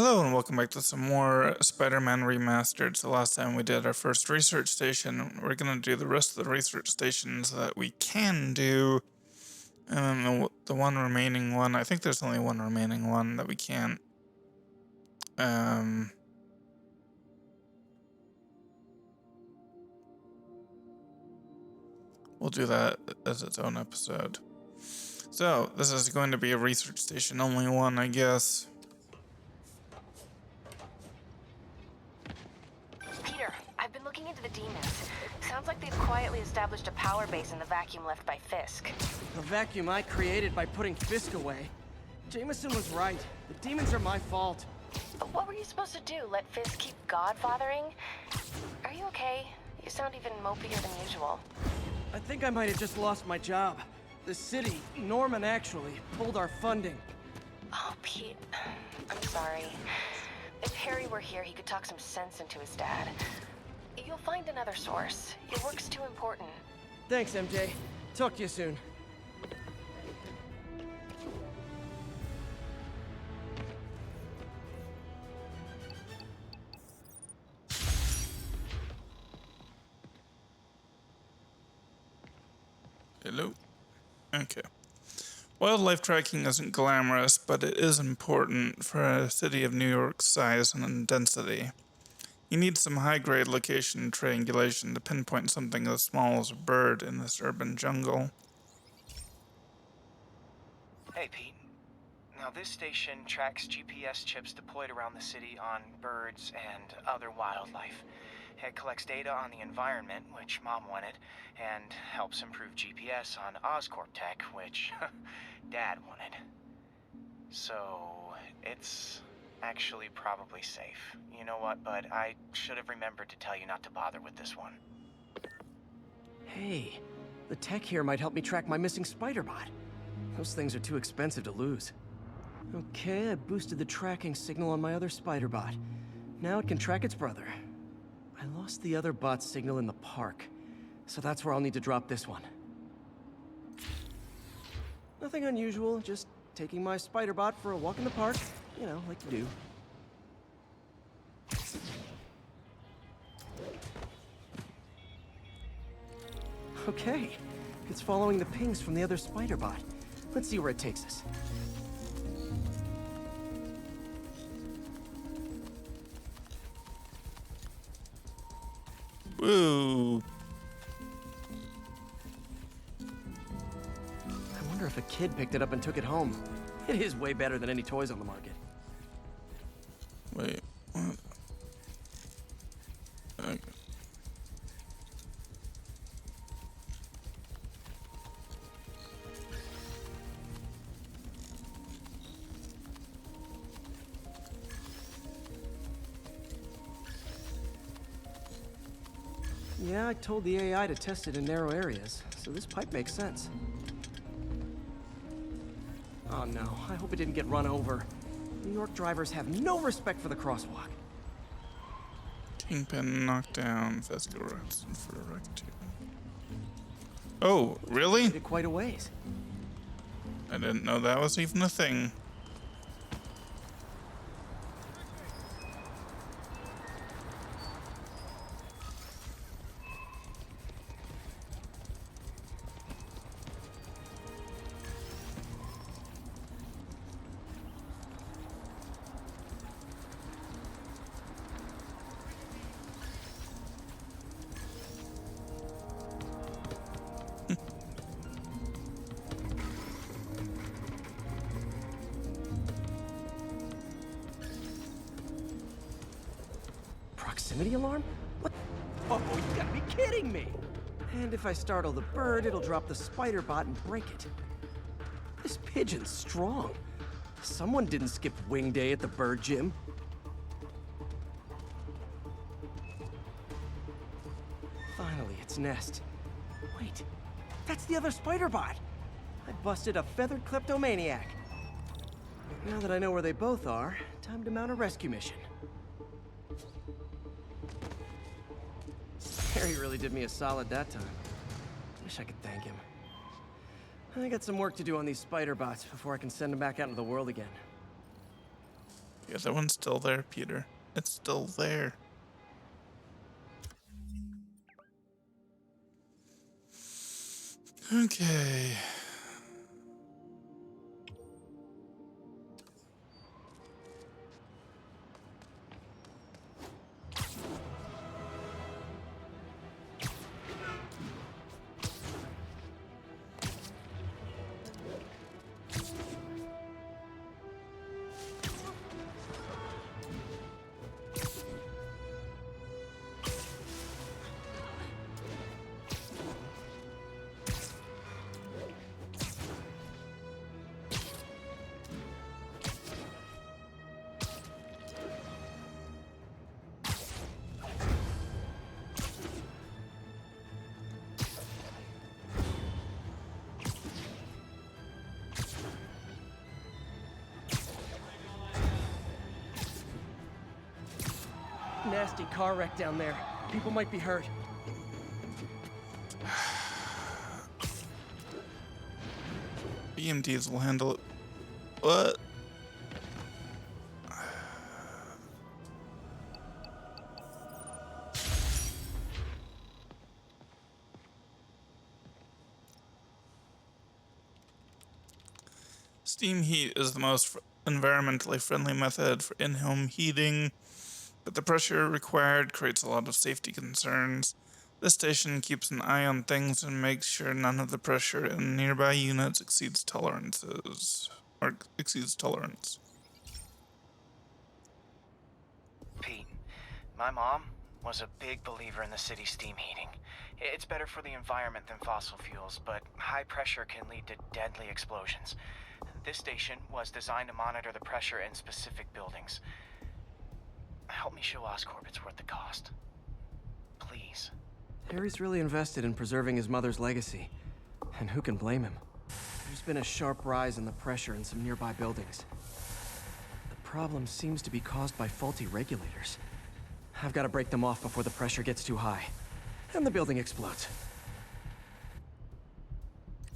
Hello and welcome back to some more Spider-Man Remastered. So last time we did our first research station. We're going to do the rest of the research stations that we can do. And then the one remaining one, I think there's only one remaining one that we can't. We'll do that as its own episode. So this is going to be a research station, only one, I guess. Peter, I've been looking into the demons. Sounds like they've quietly established a power base in the vacuum left by Fisk. The vacuum I created by putting Fisk away. Jameson was right. The demons are my fault. But what were you supposed to do? Let Fisk keep godfathering? Are you okay? You sound even mopier than usual. I think I might have just lost my job. The city, Norman actually, pulled our funding. Oh, Pete. I'm sorry. If Harry were here, he could talk some sense into his dad. You'll find another source. Your work's too important. Thanks, MJ. Talk to you soon. Hello. Okay. Wildlife tracking isn't glamorous, but it is important for a city of New York's size and density. You need some high-grade location triangulation to pinpoint something as small as a bird in this urban jungle. Hey, Pete. Now, this station tracks GPS chips deployed around the city on birds and other wildlife. It collects data on the environment, which Mom wanted, and helps improve GPS on Oscorp tech, which Dad wanted. So, it's actually probably safe. You know what, bud? I should have remembered to tell you not to bother with this one. Hey, the tech here might help me track my missing spider bot. Those things are too expensive to lose. Okay, I boosted the tracking signal on my other spider bot. Now it can track its brother. I lost the other bot's signal in the park, so that's where I'll need to drop this one. Nothing unusual, just taking my spider bot for a walk in the park, you know, like you do. Okay, it's following the pings from the other spider bot. Let's see where it takes us. Woo! I wonder if a kid picked it up and took it home. It is way better than any toys on the market. Wait, what? Okay. Yeah, I told the AI to test it in narrow areas, so this pipe makes sense. Oh no, I hope it didn't get run over. New York drivers have no respect for the crosswalk. Kingpin knocked down physical rats for a record. Oh, really? Made it quite a ways. I didn't know that was even a thing. Proximity alarm? What? Oh, you gotta be kidding me! And if I startle the bird, it'll drop the spider bot and break it. This pigeon's strong. Someone didn't skip wing day at the bird gym. Finally, its nest. Wait, that's the other spider bot. I busted a feathered kleptomaniac. Now that I know where they both are, time to mount a rescue mission. Harry really did me a solid that time. Wish I could thank him. I got some work to do on these spider bots before I can send them back out into the world again. The other one's still there, Peter. It's still there. Okay. Nasty car wreck down there. People might be hurt. EMTs will handle it. What? Steam heat is the most environmentally friendly method for in-home heating, but the pressure required creates a lot of safety concerns. This station keeps an eye on things and makes sure none of the pressure in nearby units exceeds tolerance. Pete, my mom was a big believer in the city's steam heating. It's better for the environment than fossil fuels, but high pressure can lead to deadly explosions. This station was designed to monitor the pressure in specific buildings. Help me show Oscorp it's worth the cost. Please. Harry's really invested in preserving his mother's legacy. And who can blame him? There's been a sharp rise in the pressure in some nearby buildings. The problem seems to be caused by faulty regulators. I've got to break them off before the pressure gets too high. And the building explodes.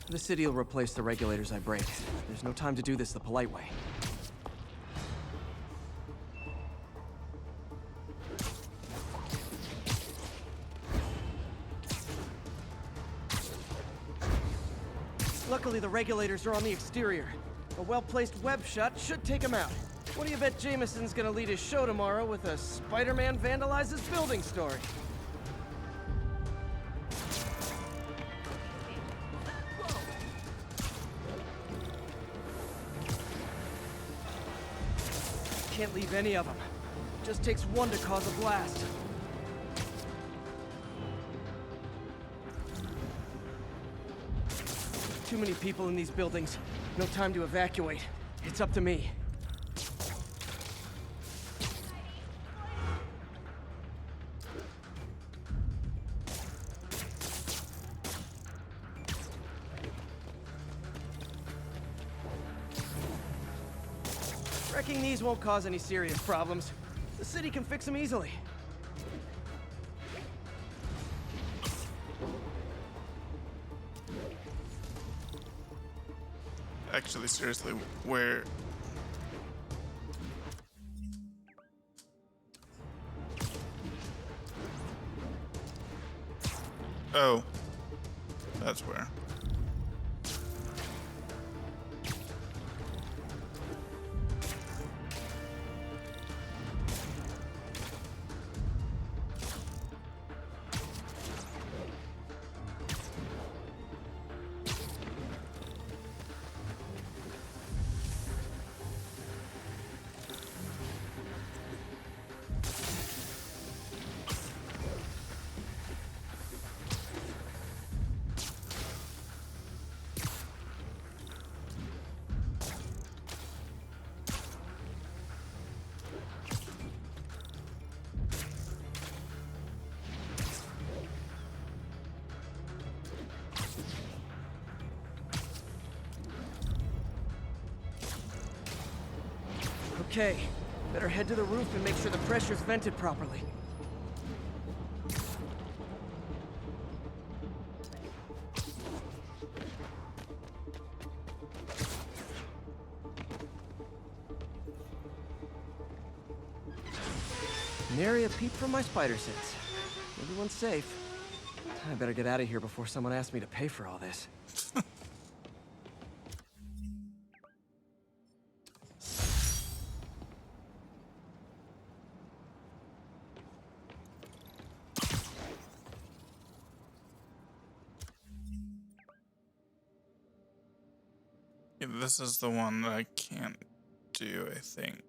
The city will replace the regulators I break. There's no time to do this the polite way. Luckily, the regulators are on the exterior. A well-placed web shot should take them out. What do you bet Jameson's gonna lead his show tomorrow with a Spider-Man vandalizes building story? Can't leave any of them. Just takes one to cause a blast. Too many people in these buildings. No time to evacuate. It's up to me. Wrecking these won't cause any serious problems. The city can fix them easily. Actually, seriously, where? Oh, that's where. Okay, better head to the roof and make sure the pressure's vented properly. Nary a peep from my spider sense. Everyone's safe. I better get out of here before someone asks me to pay for all this. Yeah, this is the one that I can't do, I think.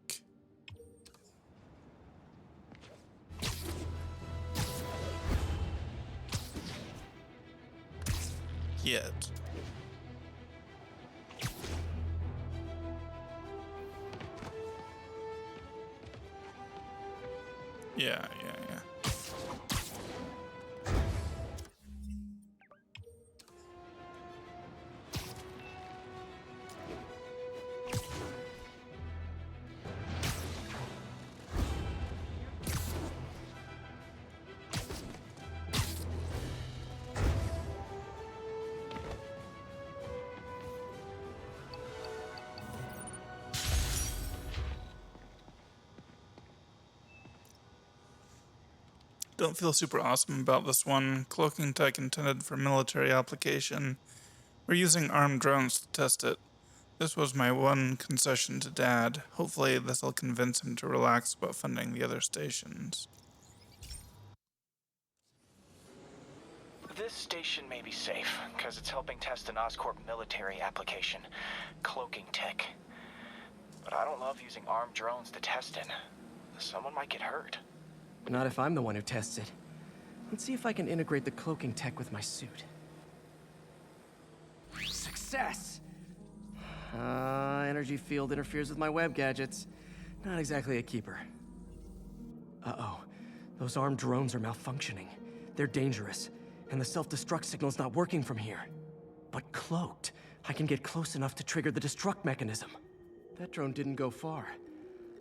Yet. Yeah. Don't feel super awesome about this one. Cloaking tech intended for military application. We're using armed drones to test it. This was my one concession to Dad. Hopefully this'll convince him to relax about funding the other stations. This station may be safe, because it's helping test an Oscorp military application, cloaking tech. But I don't love using armed drones to test it. Someone might get hurt. Not if I'm the one who tests it. Let's see if I can integrate the cloaking tech with my suit. Success! Energy field interferes with my web gadgets. Not exactly a keeper. Uh-oh. Those armed drones are malfunctioning. They're dangerous, and the self-destruct signal's not working from here. But cloaked, I can get close enough to trigger the destruct mechanism. That drone didn't go far.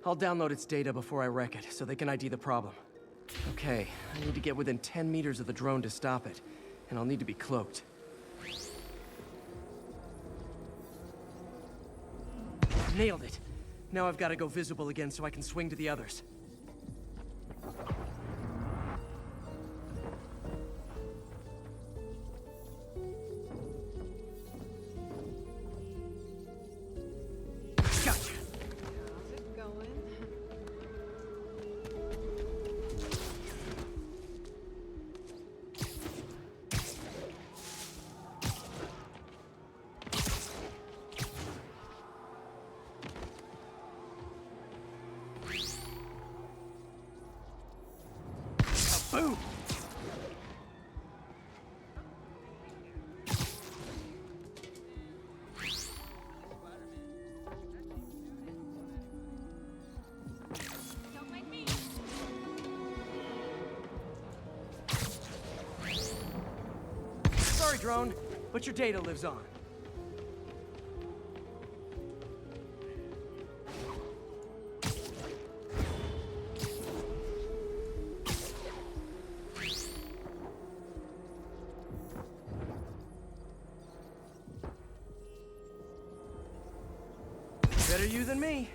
I'll download its data before I wreck it, so they can ID the problem. Okay, I need to get within 10 meters of the drone to stop it, and I'll need to be cloaked. Nailed it! Now I've got to go visible again so I can swing to the others. Gotcha! How's it going? Boom! Don't mind me. Sorry, drone, but your data lives on. Better you than me.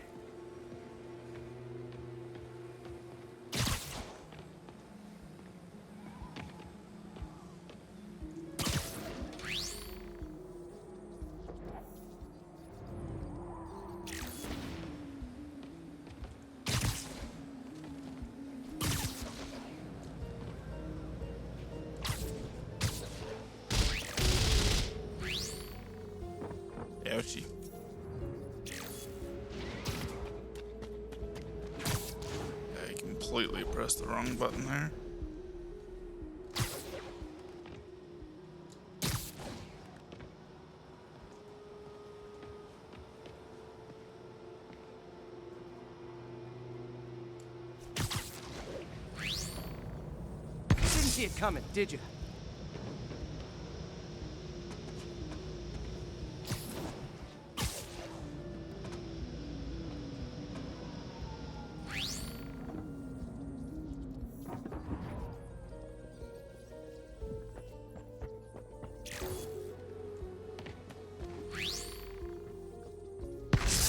Ouchie. I completely pressed the wrong button there. Didn't see it coming, did you?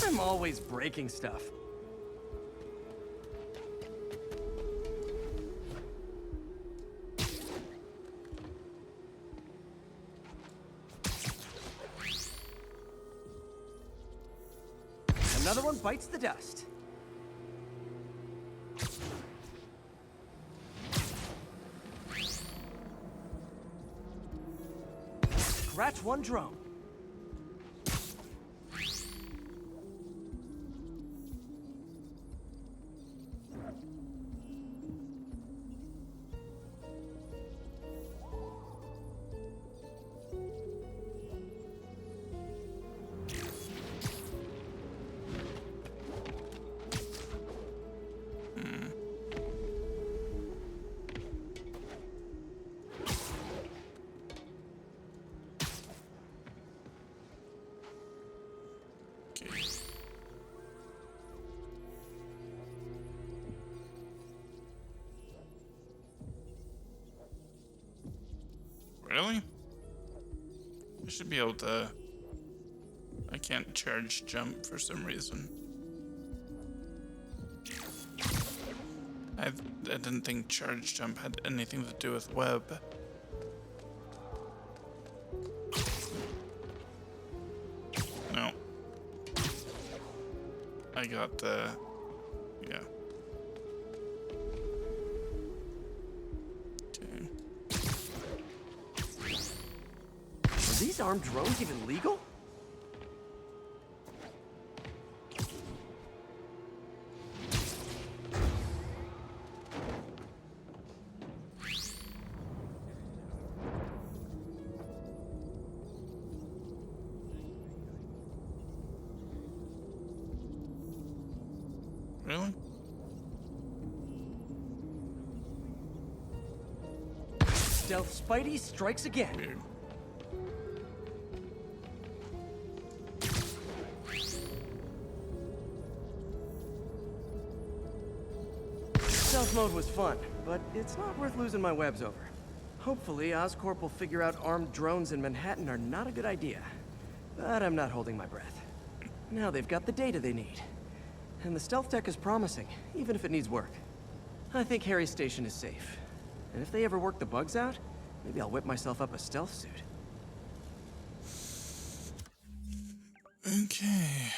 I'm always breaking stuff. another one bites the dust. Scratch one drone. Really? I should be able to... I can't charge jump for some reason. I didn't think charge jump had anything to do with web. No. I got, yeah. Okay. Are these armed drones even legal? Really? Stealth Spidey strikes again. Weird. Stealth mode was fun, but it's not worth losing my webs over. Hopefully, Oscorp will figure out armed drones in Manhattan are not a good idea. But I'm not holding my breath. Now they've got the data they need. And the stealth tech is promising, even if it needs work. I think Harry's station is safe. And if they ever work the bugs out, maybe I'll whip myself up a stealth suit. Okay.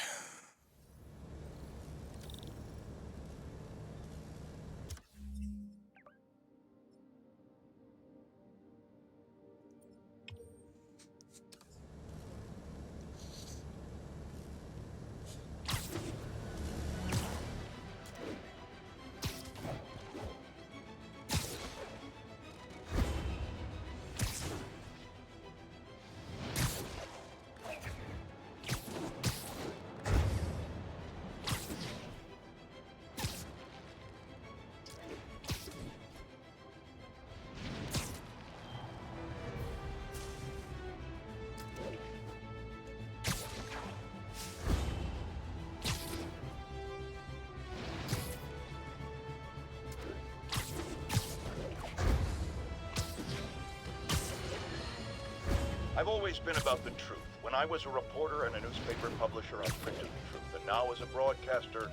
I've always been about the truth. When I was a reporter and a newspaper publisher, I printed the truth. And now as a broadcaster,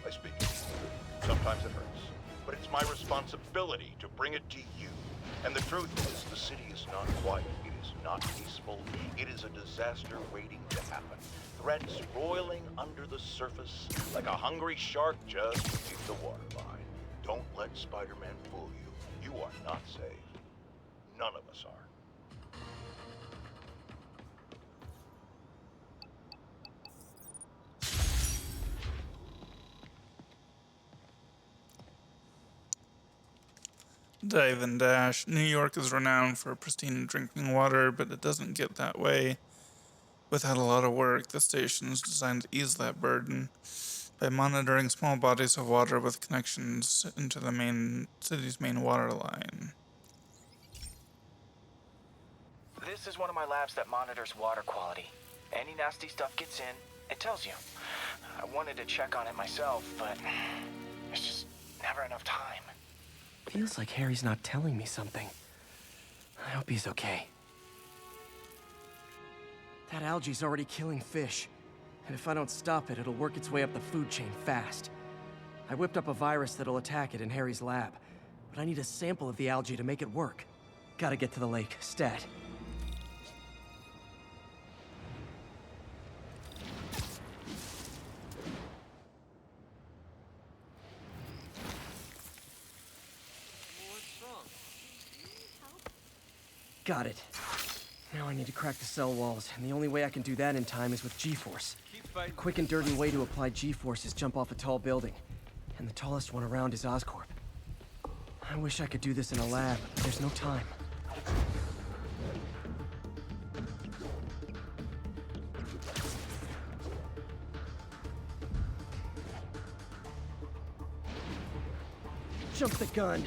I speak it. Sometimes it hurts. But it's my responsibility to bring it to you. And the truth is, the city is not quiet. It is not peaceful. It is a disaster waiting to happen. Threats roiling under the surface like a hungry shark just beneath the waterline. Don't let Spider-Man fool you. You are not safe. None of us are. Dive and dash. New York is renowned for pristine drinking water, but it doesn't get that way without a lot of work. The station is designed to ease that burden by monitoring small bodies of water with connections into the city's main water line. This is one of my labs that monitors water quality. Any nasty stuff gets in, it tells you. I wanted to check on it myself, but there's just never enough time. Feels like Harry's not telling me something. I hope he's okay. That algae's already killing fish. And if I don't stop it, it'll work its way up the food chain fast. I whipped up a virus that'll attack it in Harry's lab. But I need a sample of the algae to make it work. Gotta get to the lake, stat. Got it. Now I need to crack the cell walls, and the only way I can do that in time is with G-force. A quick and dirty way to apply G-force is jump off a tall building, and the tallest one around is Oscorp. I wish I could do this in a lab, but there's no time. Jump the gun.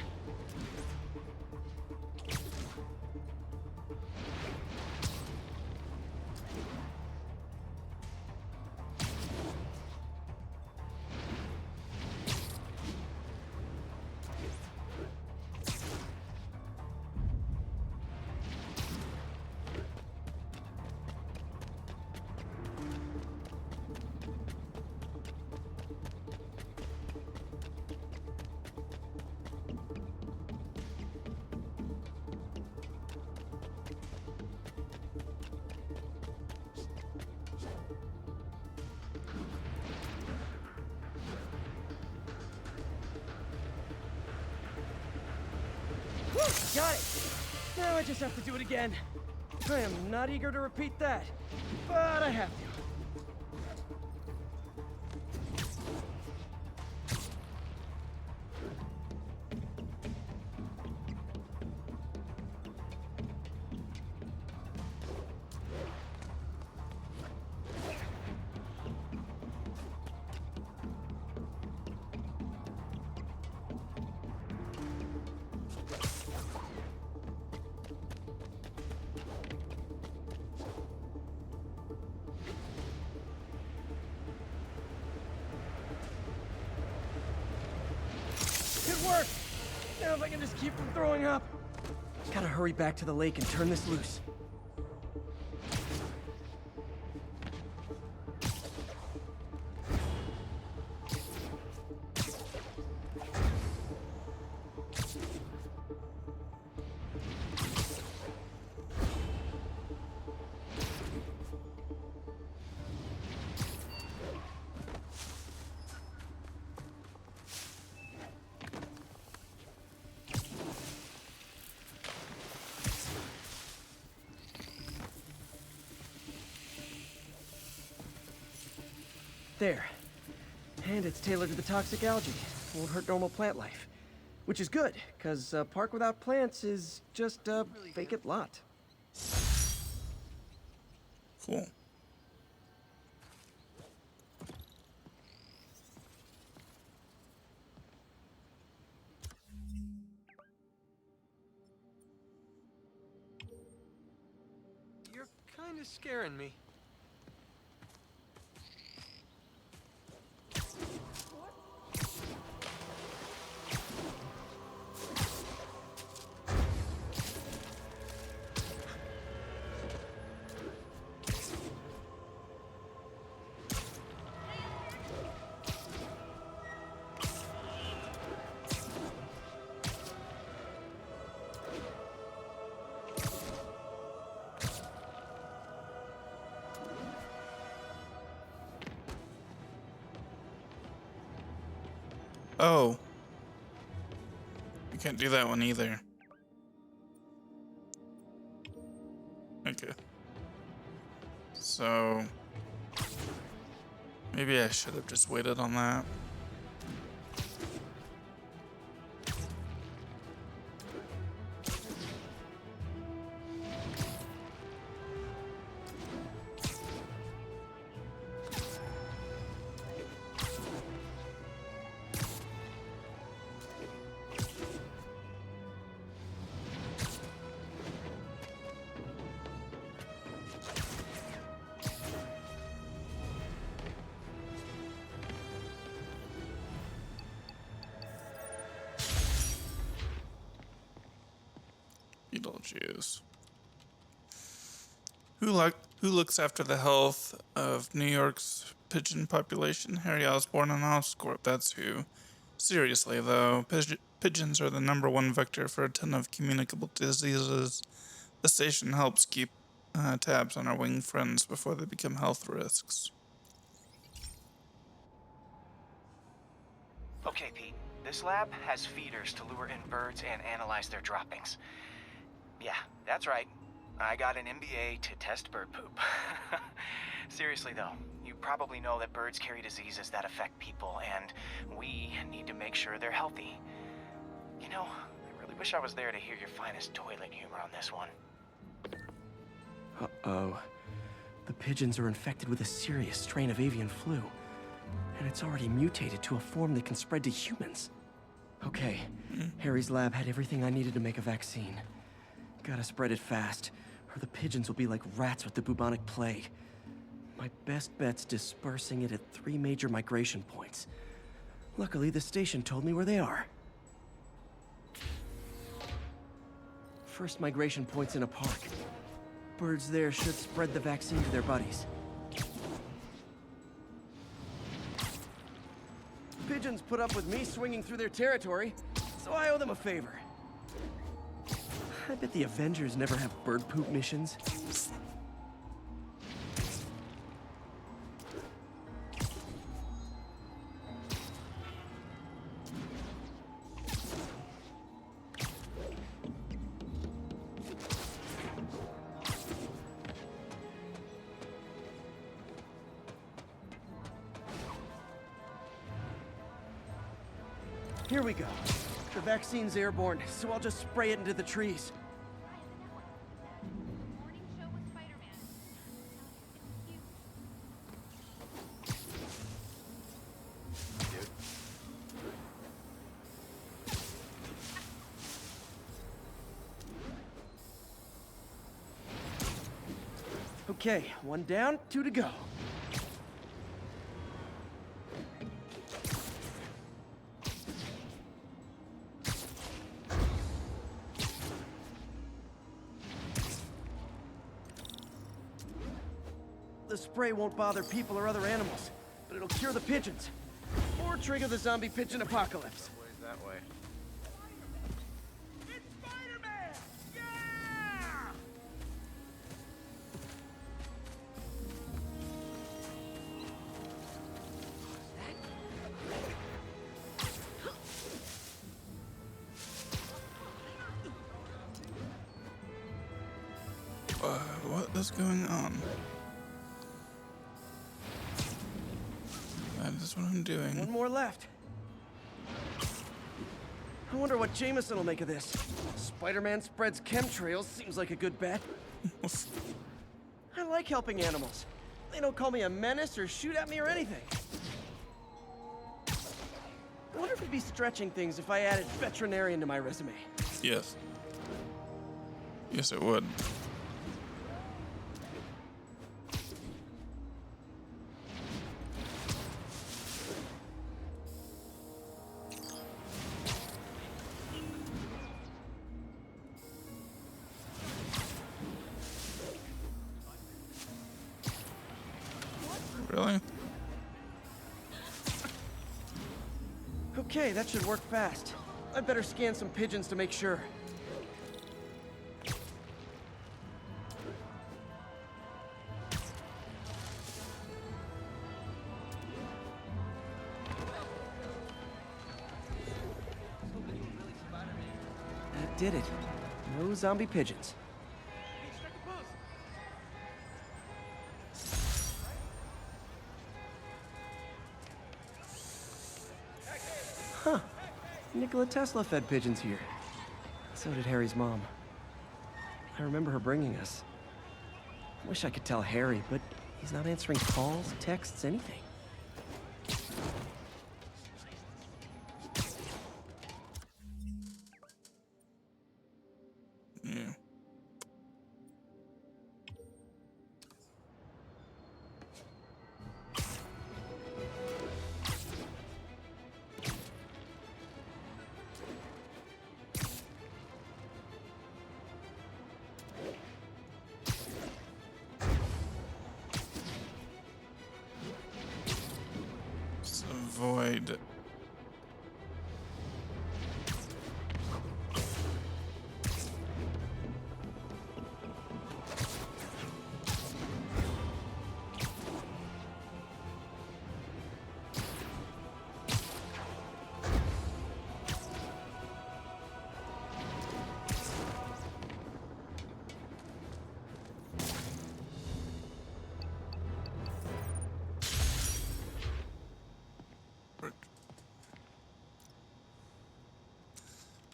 Got it! Now I just have to do it again. I am not eager to repeat that, but I have to. Good work! Now if I can just keep from throwing up. Gotta hurry back to the lake and turn this loose. There. And it's tailored to the toxic algae. Won't hurt normal plant life. Which is good, because a park without plants is just a vacant lot. Cool. You're kind of scaring me. Oh. You can't do that one either. Okay. So maybe I should have just waited on that. Beetlejuice. Who looks after the health of New York's pigeon population? Harry Osborn and Oscorp, that's who. Seriously, though, pigeons are the #1 vector for a ton of communicable diseases. The station helps keep tabs on our winged friends before they become health risks. Okay, Pete. This lab has feeders to lure in birds and analyze their droppings. Yeah, that's right. I got an MBA to test bird poop. Seriously though, you probably know that birds carry diseases that affect people, and we need to make sure they're healthy. You know, I really wish I was there to hear your finest toilet humor on this one. Uh-oh. The pigeons are infected with a serious strain of avian flu, and it's already mutated to a form that can spread to humans. Okay, Harry's lab had everything I needed to make a vaccine. Gotta spread it fast, or the pigeons will be like rats with the bubonic plague. My best bet's dispersing it at 3 major migration points. Luckily, the station told me where they are. First migration point's in a park. Birds there should spread the vaccine to their buddies. Pigeons put up with me swinging through their territory, so I owe them a favor. I bet the Avengers never have bird poop missions. Here we go. The vaccine's airborne, so I'll just spray it into the trees. Morning show with Spider-Man. Okay, 1 down, 2 to go. The spray won't bother people or other animals, but it'll cure the pigeons. Or trigger the zombie pigeon apocalypse. Ways that way. What is going on? That is what I'm doing. 1 more left. I wonder what Jameson will make of this. Spider-Man spreads chemtrails, seems like a good bet. I like helping animals. They don't call me a menace or shoot at me or anything. I wonder if it'd be stretching things if I added veterinarian to my resume. Yes. Yes, it would. Really? Okay, that should work fast. I'd better scan some pigeons to make sure. That did it. No zombie pigeons. Huh. Nikola Tesla fed pigeons here. So did Harry's mom. I remember her bringing us. Wish I could tell Harry, but he's not answering calls, texts, anything. Yeah.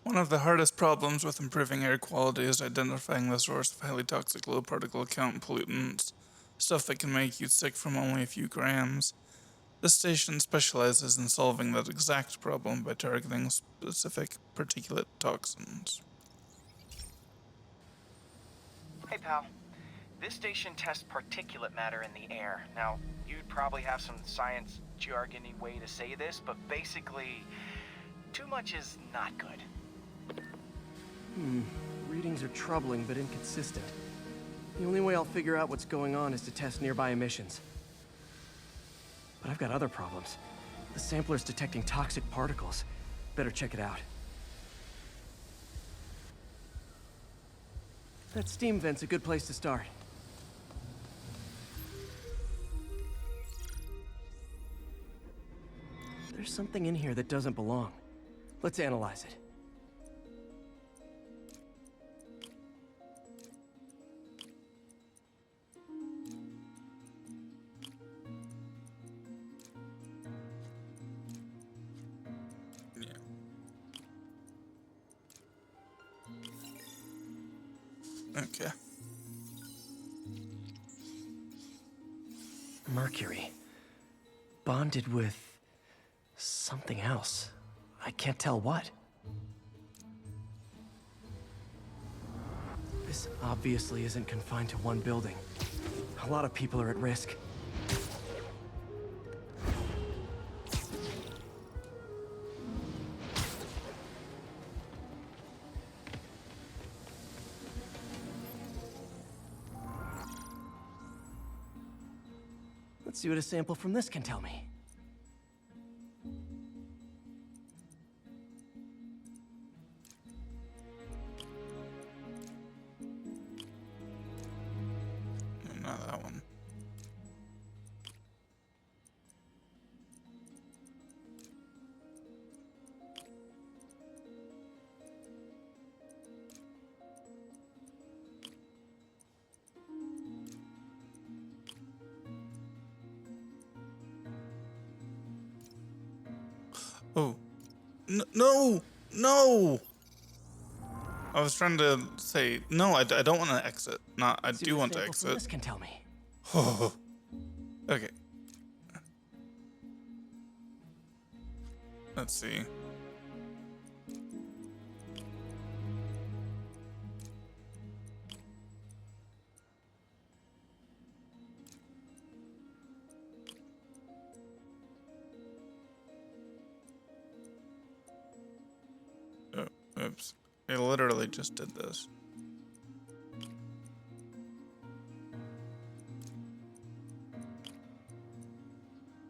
One of the hardest problems with improving air quality is identifying the source of highly toxic low particle count pollutants, stuff that can make you sick from only a few grams. This station specializes in solving that exact problem by targeting specific particulate toxins. Hey, pal. This station tests particulate matter in the air. Now, you'd probably have some science jargony way to say this, but basically, too much is not good. Readings are troubling but inconsistent. The only way I'll figure out what's going on is to test nearby emissions. But I've got other problems. The sampler's detecting toxic particles. Better check it out. That steam vent's a good place to start. There's something in here that doesn't belong. Let's analyze it. Okay. Mercury. Bonded with something else. I can't tell what. This obviously isn't confined to one building. A lot of people are at risk. Let's see what a sample from this can tell me. Not that one. Oh. No! No! I was trying to say, no, I don't want to exit. Not, I See do what a want to sample from exit. this can tell me. Oh. Okay. Let's see. Oh, oops. I literally just did this.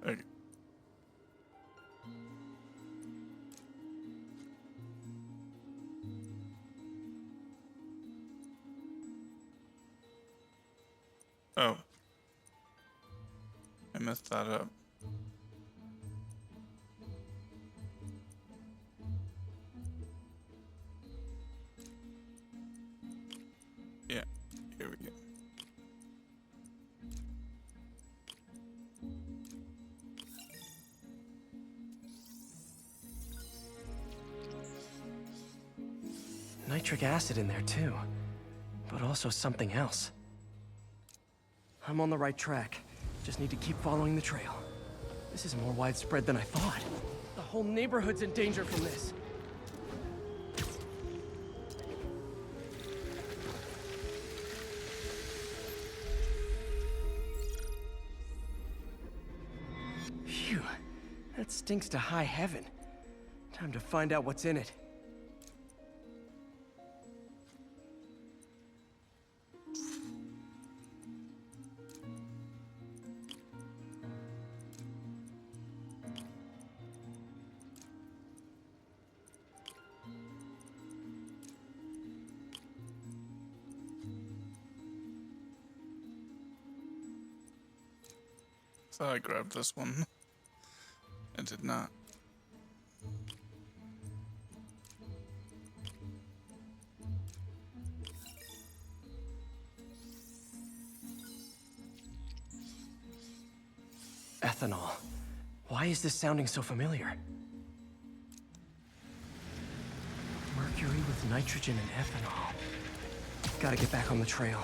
Okay. Oh. I messed that up. Yeah, here we go. Nitric acid in there too, but also something else. I'm on the right track. Just need to keep following the trail. This is more widespread than I thought. The whole neighborhood's in danger from this. Phew, that stinks to high heaven. Time to find out what's in it. So I grabbed this one. I did not. Ethanol. Why is this sounding so familiar? Mercury with nitrogen and ethanol. Gotta get back on the trail.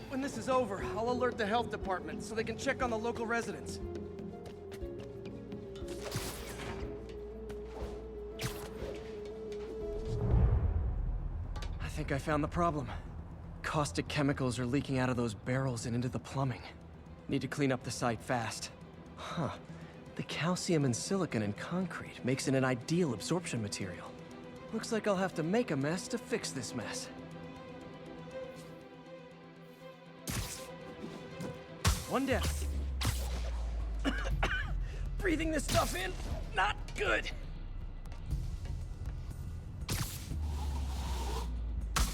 When this is over, I'll alert the health department so they can check on the local residents. I think I found the problem. Caustic chemicals are leaking out of those barrels and into the plumbing. Need to clean up the site fast. Huh. The calcium and silicon in concrete makes it an ideal absorption material. Looks like I'll have to make a mess to fix this mess. One down. Breathing this stuff in, not good.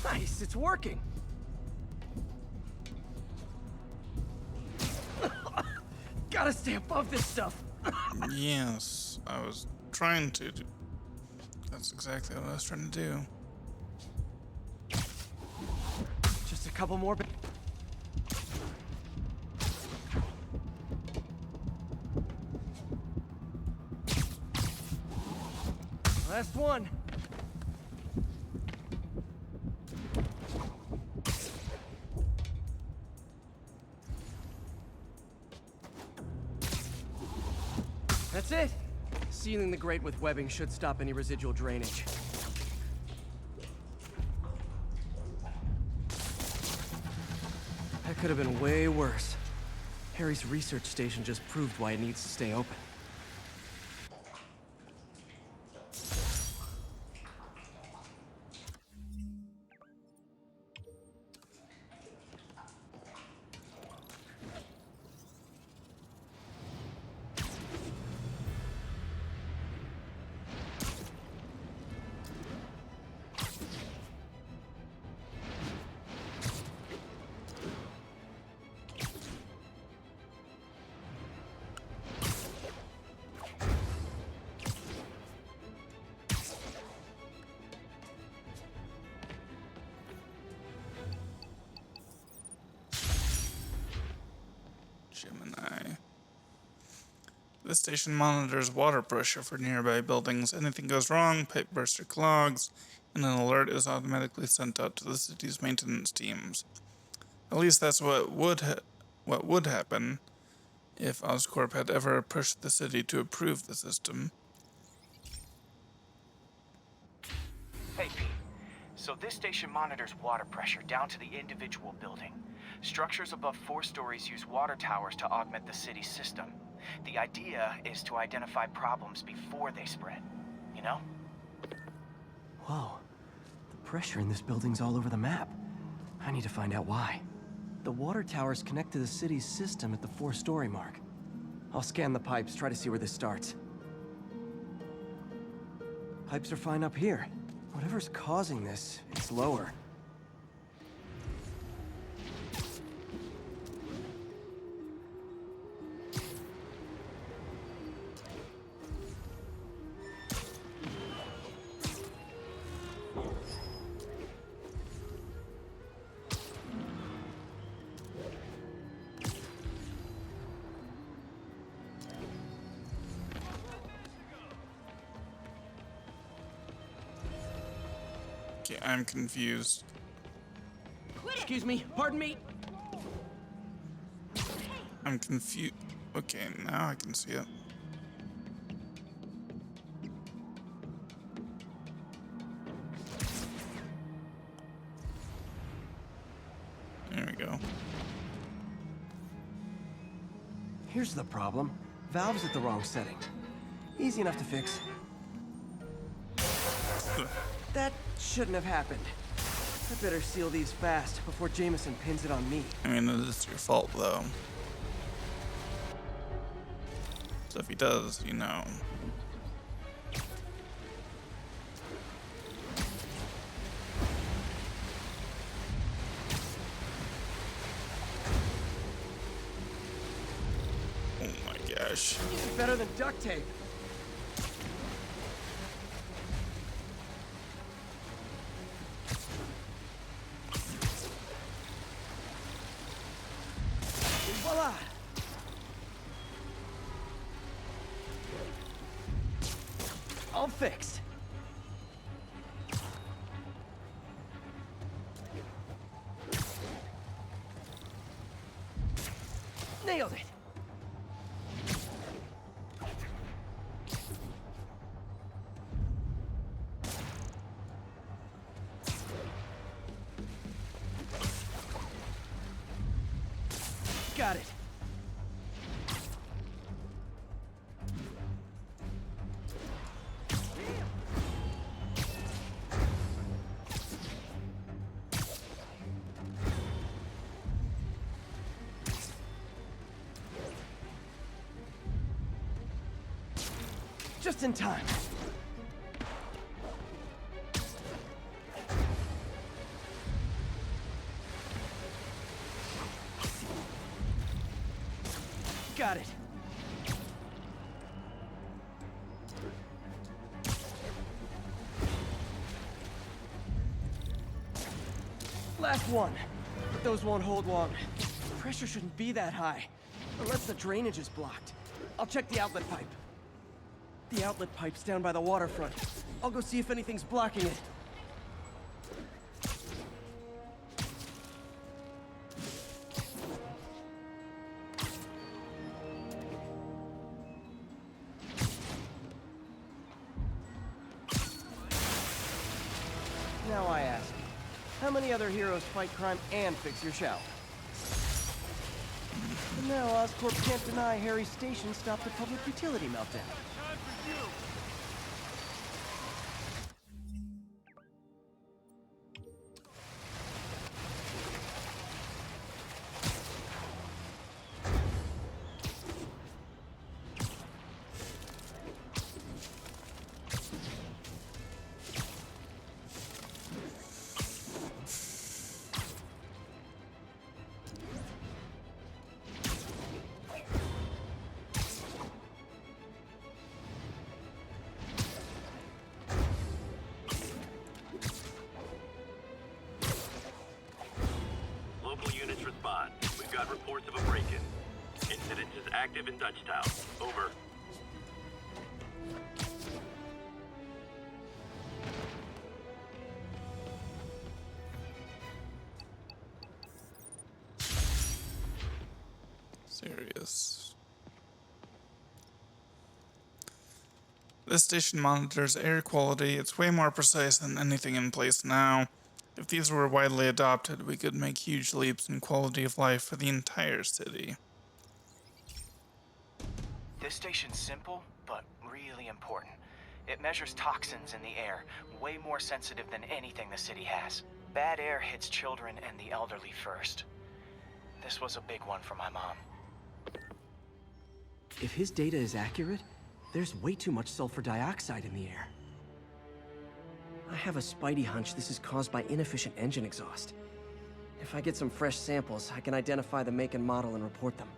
Nice, it's working. Gotta stay above this stuff. Yes, I was trying to do. That's exactly what I was trying to do. Just a couple more. Last one. That's it. Sealing the grate with webbing should stop any residual drainage. That could have been way worse. Harry's research station just proved why it needs to stay open. Gemini. This station monitors water pressure for nearby buildings. Anything goes wrong, pipe bursts or clogs, and an alert is automatically sent out to the city's maintenance teams. At least that's what would happen if Oscorp had ever pushed the city to approve the system. Hey, Pete. So this station monitors water pressure down to the individual building. Structures above 4 stories use water towers to augment the city's system. The idea is to identify problems before they spread, you know? Whoa. The pressure in this building's all over the map. I need to find out why. The water towers connect to the city's system at the 4-story mark. I'll scan the pipes, try to see where this starts. Pipes are fine up here. Whatever's causing this, it's lower. Okay, I'm confused. Excuse me, pardon me. I'm confused. Okay, now I can see it. There we go. Here's the problem. Valve's at the wrong setting. Easy enough to fix. That shouldn't have happened. I better seal these fast before Jameson pins it on me. I mean, it is your fault, though. So if he does, you know. Oh my gosh. Better than duct tape. Voila! All fixed. Nailed it! Got it. Just in time. Got it. Last one. But those won't hold long. Pressure shouldn't be that high. Unless the drainage is blocked. I'll check the outlet pipe. The outlet pipe's down by the waterfront. I'll go see if anything's blocking it. Now I ask, how many other heroes fight crime and fix your shower? And now Oscorp can't deny Harry's station stopped a public utility meltdown. Local units respond. We've got reports of a break-in. Incident is active in Dutchtown. Over. Serious. This station monitors air quality. It's way more precise than anything in place now. If these were widely adopted, we could make huge leaps in quality of life for the entire city. This station's simple, but really important. It measures toxins in the air, way more sensitive than anything the city has. Bad air hits children and the elderly first. This was a big one for my mom. If his data is accurate, there's way too much sulfur dioxide in the air. I have a spidey hunch this is caused by inefficient engine exhaust. If I get some fresh samples, I can identify the make and model and report them.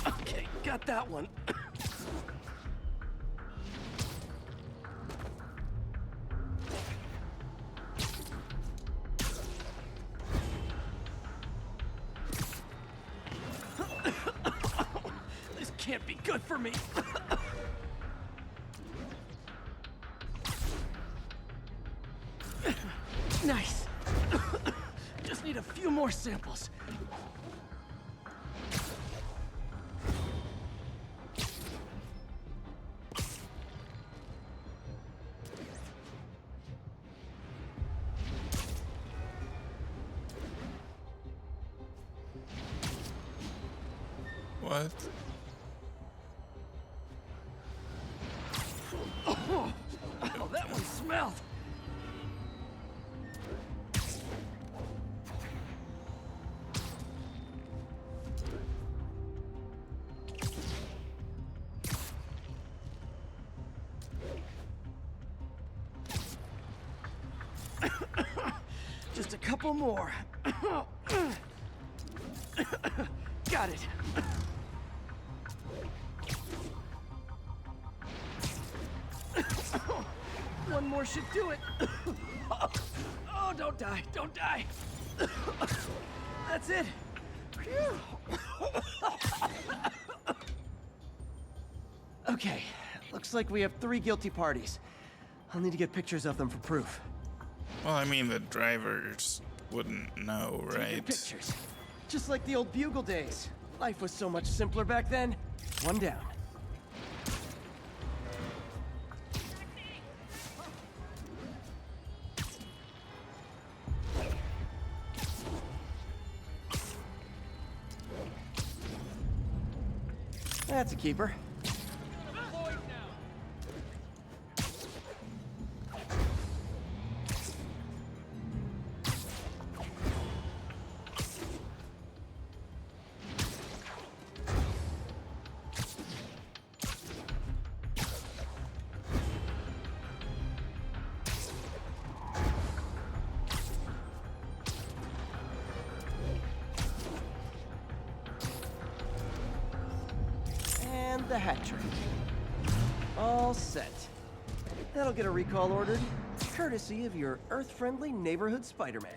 Okay, got that one. This can't be good for me. Nice. Just need a few more samples. What? Oh, that one smelled. Just a couple more. Got it. One more should do it. Oh, don't die, don't die. That's it. Phew. Okay, looks like we have 3 guilty parties. I'll need to get pictures of them for proof. Well, I mean, the drivers wouldn't know, Taking right? pictures. Just like the old Bugle days. Life was so much simpler back then. One down. That's a keeper. And the hat trick. All set. That'll get a recall ordered, courtesy of your Earth-friendly neighborhood Spider-Man.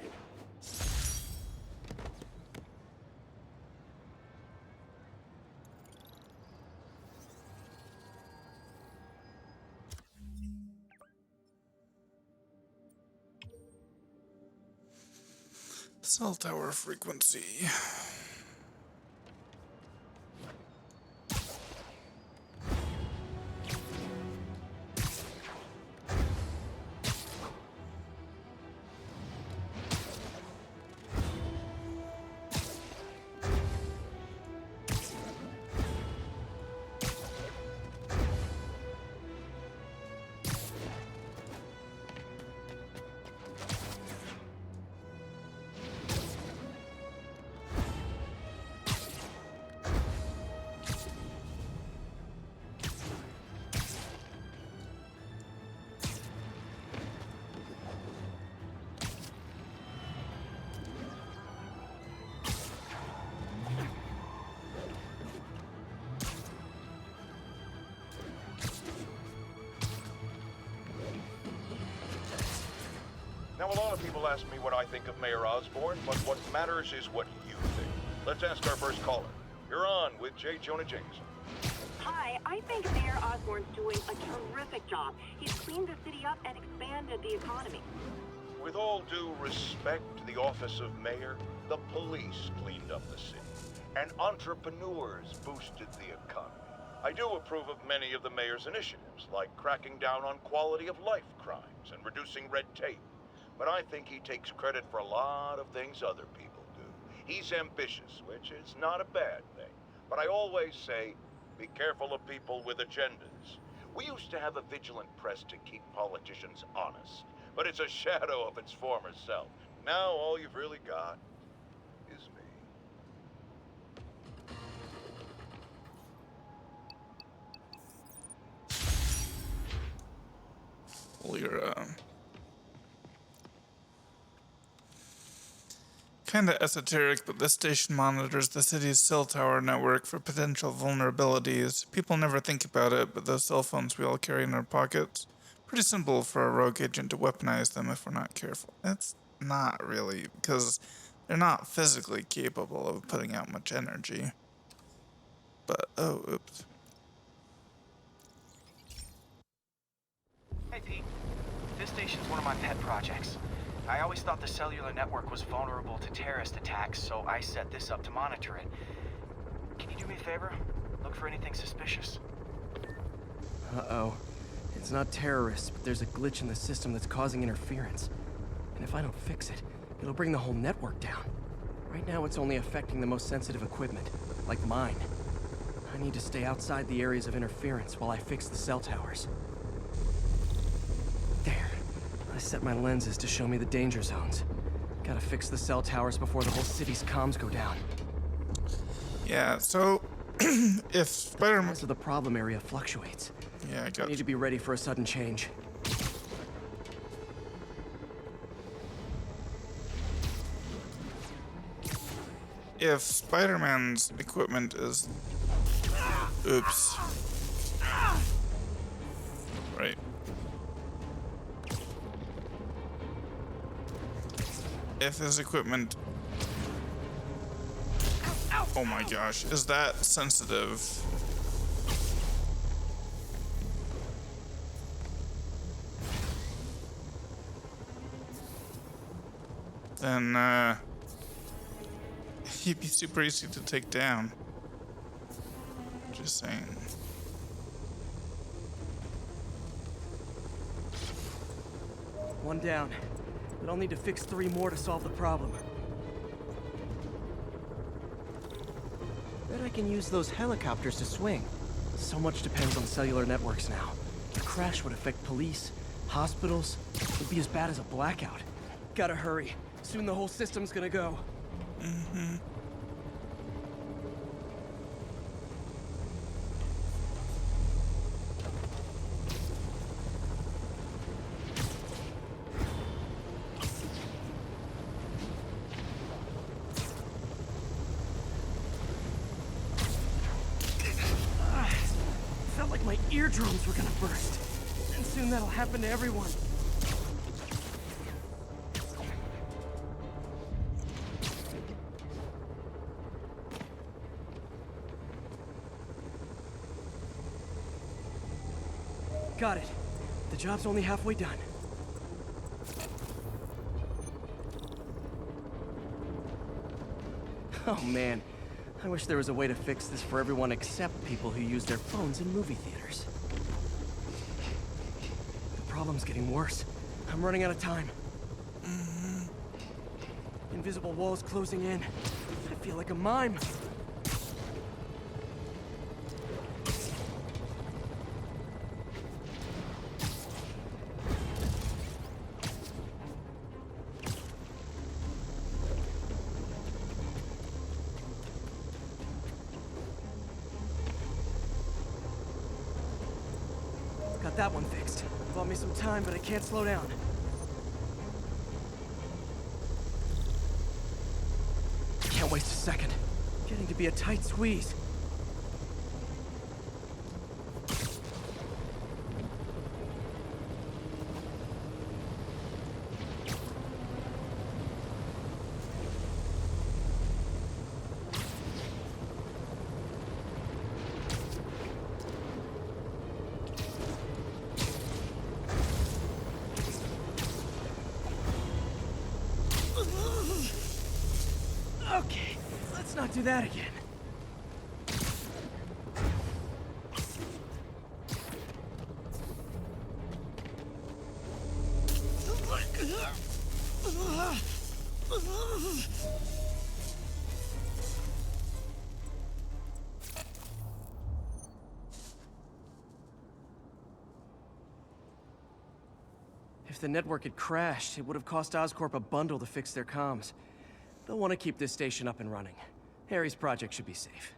Cell tower frequency. Now, a lot of people ask me what I think of Mayor Osborn, but what matters is what you think. Let's ask our first caller. You're on with J. Jonah Jameson. Hi, I think Mayor Osborn's doing a terrific job. He's cleaned the city up and expanded the economy. With all due respect to the office of mayor, the police cleaned up the city, and entrepreneurs boosted the economy. I do approve of many of the mayor's initiatives, like cracking down on quality of life crimes and reducing red tape. But I think he takes credit for a lot of things other people do. He's ambitious, which is not a bad thing. But I always say, be careful of people with agendas. We used to have a vigilant press to keep politicians honest, but it's a shadow of its former self. Now all you've really got is me. Well, you're kinda esoteric, but this station monitors the city's cell tower network for potential vulnerabilities. People never think about it, but those cell phones we all carry in our pockets, pretty simple for a rogue agent to weaponize them if we're not careful. It's not really, because they're not physically capable of putting out much energy. But, oh, oops. Hey, Pete. This station's one of my pet projects. I always thought the cellular network was vulnerable to terrorist attacks, so I set this up to monitor it. Can you do me a favor? Look for anything suspicious. Uh-oh. It's not terrorists, but there's a glitch in the system that's causing interference. And if I don't fix it, it'll bring the whole network down. Right now, it's only affecting the most sensitive equipment, like mine. I need to stay outside the areas of interference while I fix the cell towers. There. I set my lenses to show me the danger zones. Gotta fix the cell towers before the whole city's comms go down. Yeah, so if Spider-Man... So the problem area fluctuates. Yeah, I I got need to be ready for a sudden change. If Spider-Man's equipment is... Oops. Right. If his equipment... Oh my gosh, is that sensitive? then he'd be super easy to take down. Just saying. One down. But I'll need to fix 3 more to solve the problem. Bet I can use those helicopters to swing. So much depends on cellular networks now. A crash would affect police, hospitals. It'd be as bad as a blackout. Gotta hurry. Soon the whole system's gonna go. Mm-hmm. Felt like my eardrums were gonna burst. And soon that'll happen to everyone. Got it. The job's only halfway done. Oh man, I wish there was a way to fix this for everyone except people who use their phones in movie theaters. The problem's getting worse. I'm running out of time. Invisible walls closing in. I feel like a mime. Got that one fixed. Bought me some time, but I can't slow down. Can't waste a second. Getting to be a tight squeeze. Okay, let's not do that again. If the network had crashed, it would have cost Oscorp a bundle to fix their comms. They'll want to keep this station up and running. Harry's project should be safe.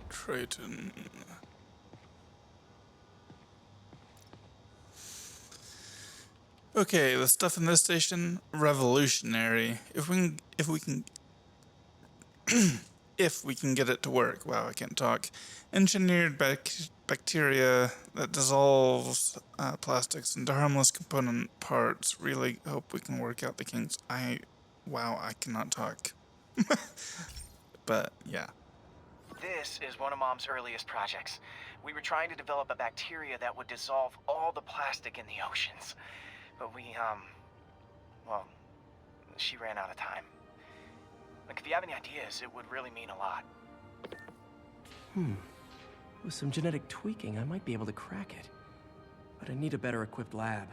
Triton. Okay, the stuff in this station, revolutionary. If we can if we can get it to work. Wow, I can't talk. Engineered bacteria that dissolves plastics into harmless component parts. Really hope we can work out the kinks. Wow, I cannot talk. But yeah. This is one of Mom's earliest projects. We were trying to develop a bacteria that would dissolve all the plastic in the oceans. But well, she ran out of time. Like, if you have any ideas, it would really mean a lot. With some genetic tweaking, I might be able to crack it. But I need a better equipped lab.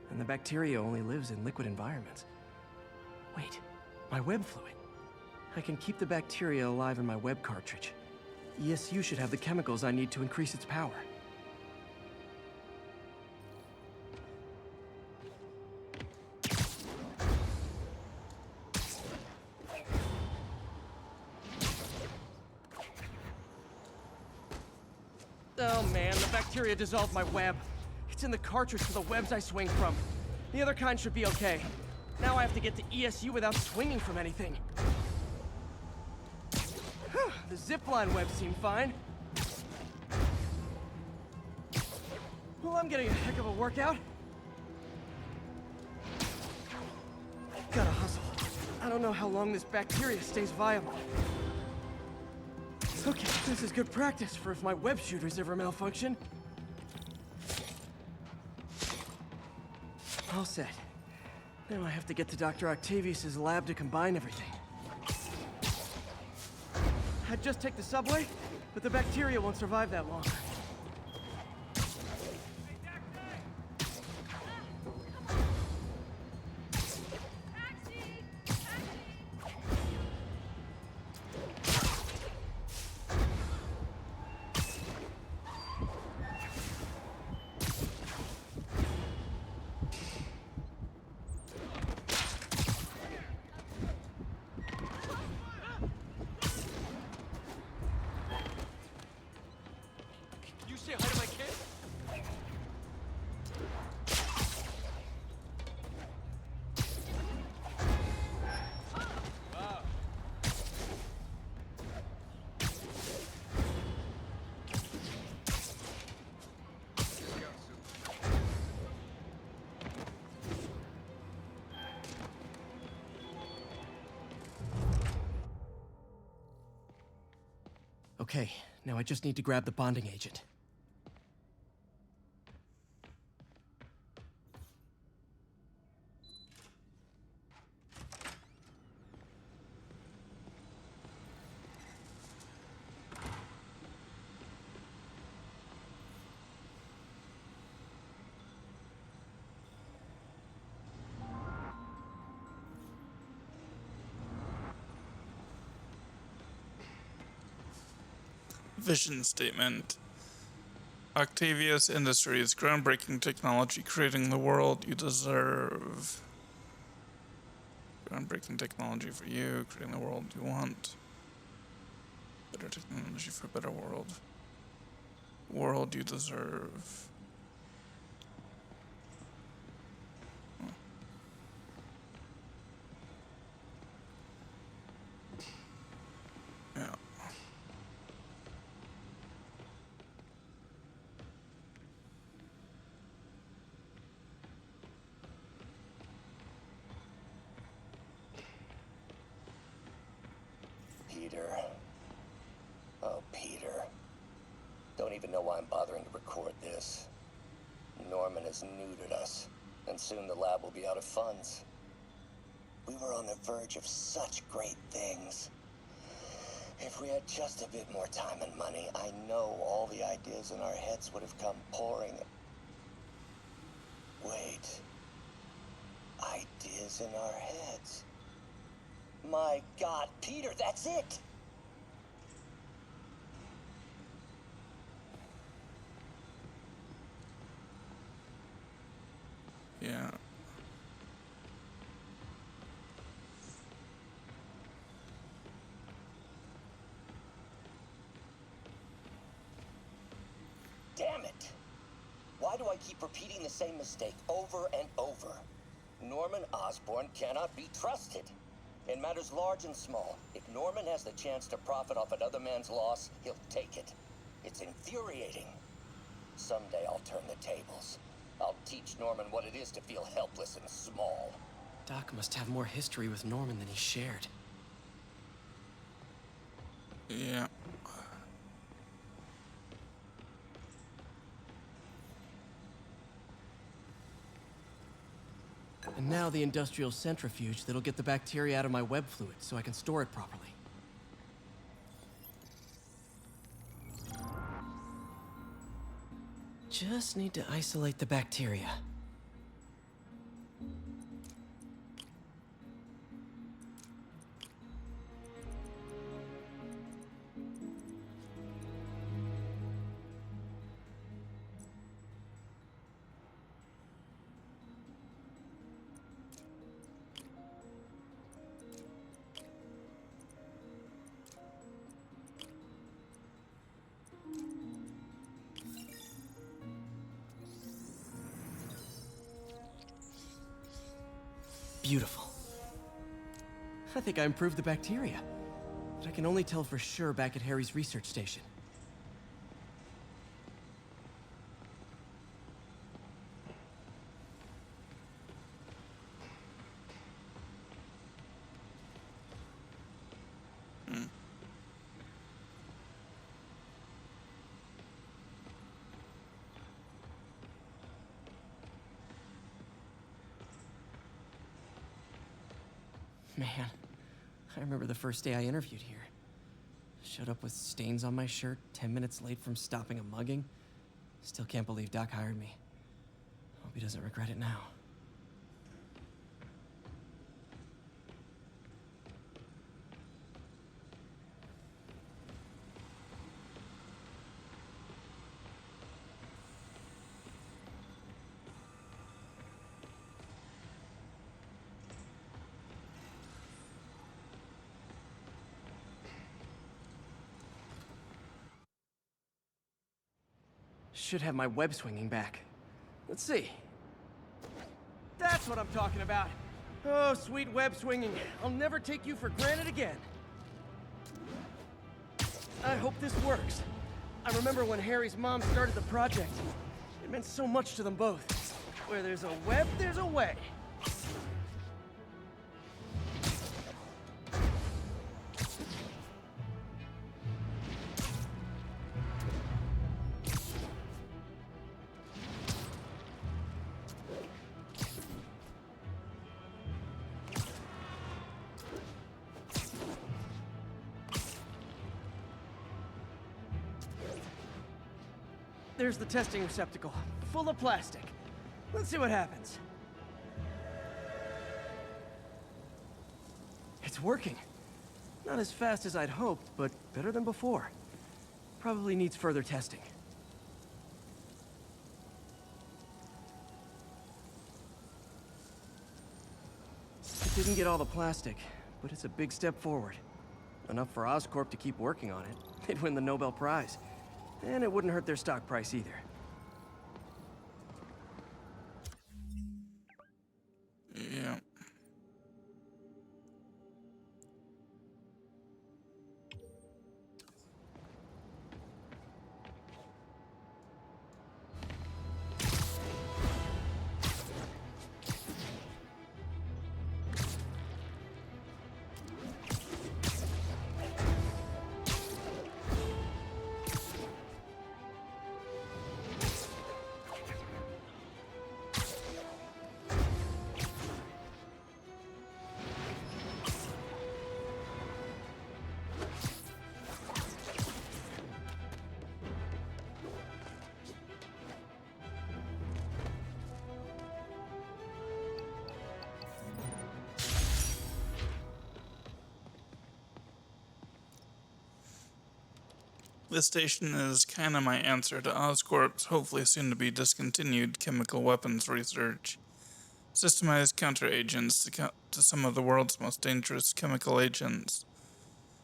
And the bacteria only lives in liquid environments. Wait, my web fluid. I can keep the bacteria alive in my web cartridge. ESU should have the chemicals I need to increase its power. Oh man, the bacteria dissolved my web. It's in the cartridge for the webs I swing from. The other kind should be okay. Now I have to get to ESU without swinging from anything. The zipline webs seem fine. Well, I'm getting a heck of a workout. Gotta hustle. I don't know how long this bacteria stays viable. Okay, this is good practice for if my web shooters ever malfunction. All set. Now I have to get to Dr. Octavius's lab to combine everything. I'd just take the subway, but the bacteria won't survive that long. You say hi to my kid? Wow. Okay, now I just need to grab the bonding agent. Vision statement. Octavius Industries, groundbreaking technology, creating the world you deserve. Groundbreaking technology for you, creating the world you want. Better technology for a better world. World you deserve. Yeah. Peter. Oh, Peter. Don't even know why I'm bothering to record this. Norman has neutered us, and soon the lab will be out of funds. We were on the verge of such great things. If we had just a bit more time and money, I know all the ideas in our heads would have come pouring. Wait. Ideas in our heads. My God, Peter, that's it! Yeah. Damn it! Why do I keep repeating the same mistake over and over? Norman Osborn cannot be trusted. In matters large and small, if Norman has the chance to profit off another man's loss, he'll take it. It's infuriating. Someday I'll turn the tables. I'll teach Norman what it is to feel helpless and small. Doc must have more history with Norman than he shared. Yeah. And now the industrial centrifuge that'll get the bacteria out of my web fluid so I can store it properly. Just need to isolate the bacteria. beautiful. I think I improved the bacteria. But I can only tell for sure back at Harry's research station. Man, I remember the first day I interviewed here. Showed up with stains on my shirt, 10 minutes late from stopping a mugging. Still can't believe Doc hired me. Hope he doesn't regret it now. Should have my web swinging back. Let's see. That's what I'm talking about. Oh, sweet web swinging. I'll never take you for granted again. I hope this works. I remember when Harry's mom started the project. It meant so much to them both. Where there's a web, there's a way. There's the testing receptacle, full of plastic. Let's see what happens. It's working. Not as fast as I'd hoped, but better than before. Probably needs further testing. It didn't get all the plastic, but it's a big step forward. Enough for Oscorp to keep working on it. They'd win the Nobel Prize. And it wouldn't hurt their stock price either. Yeah. This station is kind of my answer to Oscorp's hopefully soon to be discontinued chemical weapons research. Systemized counteragents to some of the world's most dangerous chemical agents.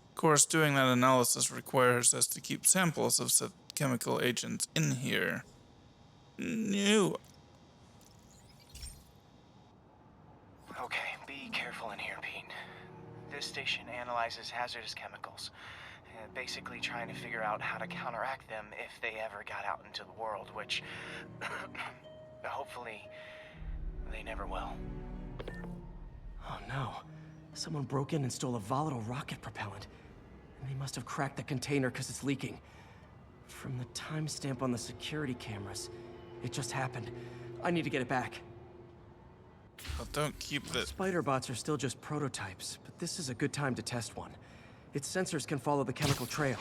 Of course, doing that analysis requires us to keep samples of such chemical agents in here. No. Okay, be careful in here, Pete. This station analyzes hazardous chemicals. Basically trying to figure out how to counteract them if they ever got out into the world, which hopefully they never will. Oh no. Someone broke in and stole a volatile rocket propellant. And they must have cracked the container because it's leaking. From the timestamp on the security cameras, it just happened. I need to get it back. Well, don't keep the... Spider bots are still just prototypes, but this is a good time to test one. Its sensors can follow the chemical trail.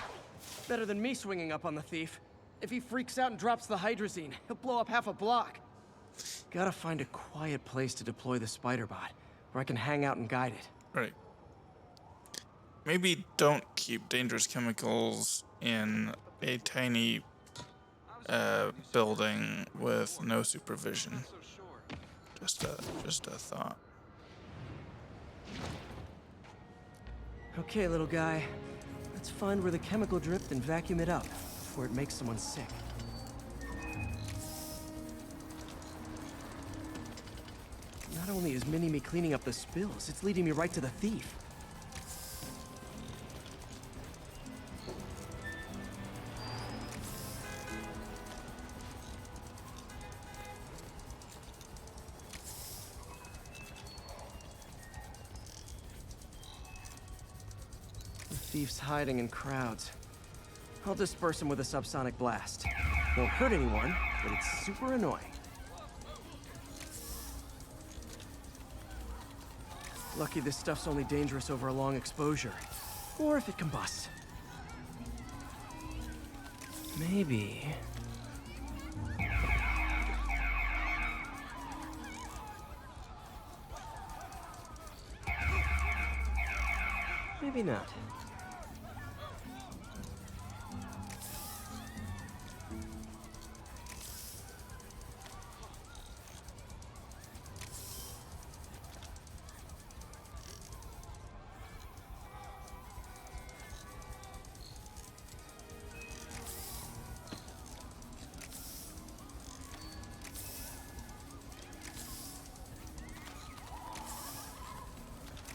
Better than me swinging up on the thief. If he freaks out and drops the hydrazine, he'll blow up half a block. Gotta find a quiet place to deploy the spider bot, where I can hang out and guide it. Right. Maybe don't keep dangerous chemicals in a tiny building with no supervision. Just a thought. Okay, little guy. Let's find where the chemical dripped and vacuum it up before it makes someone sick. Not only is Mini-Me cleaning up the spills, it's leading me right to the thief. The thief's hiding in crowds. I'll disperse him with a subsonic blast. Won't hurt anyone, but it's super annoying. Lucky this stuff's only dangerous over a long exposure. Or if it combusts. Maybe... maybe not.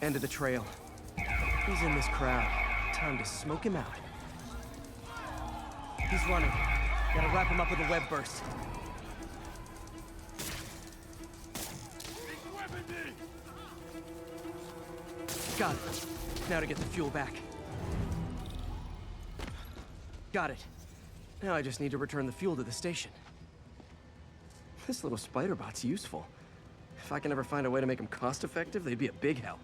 End of the trail. He's in this crowd. Time to smoke him out. He's running. Gotta wrap him up with a web burst. Got it. Now to get the fuel back. Got it. Now I just need to return the fuel to the station. This little spider bot's useful. If I can ever find a way to make them cost-effective, they'd be a big help.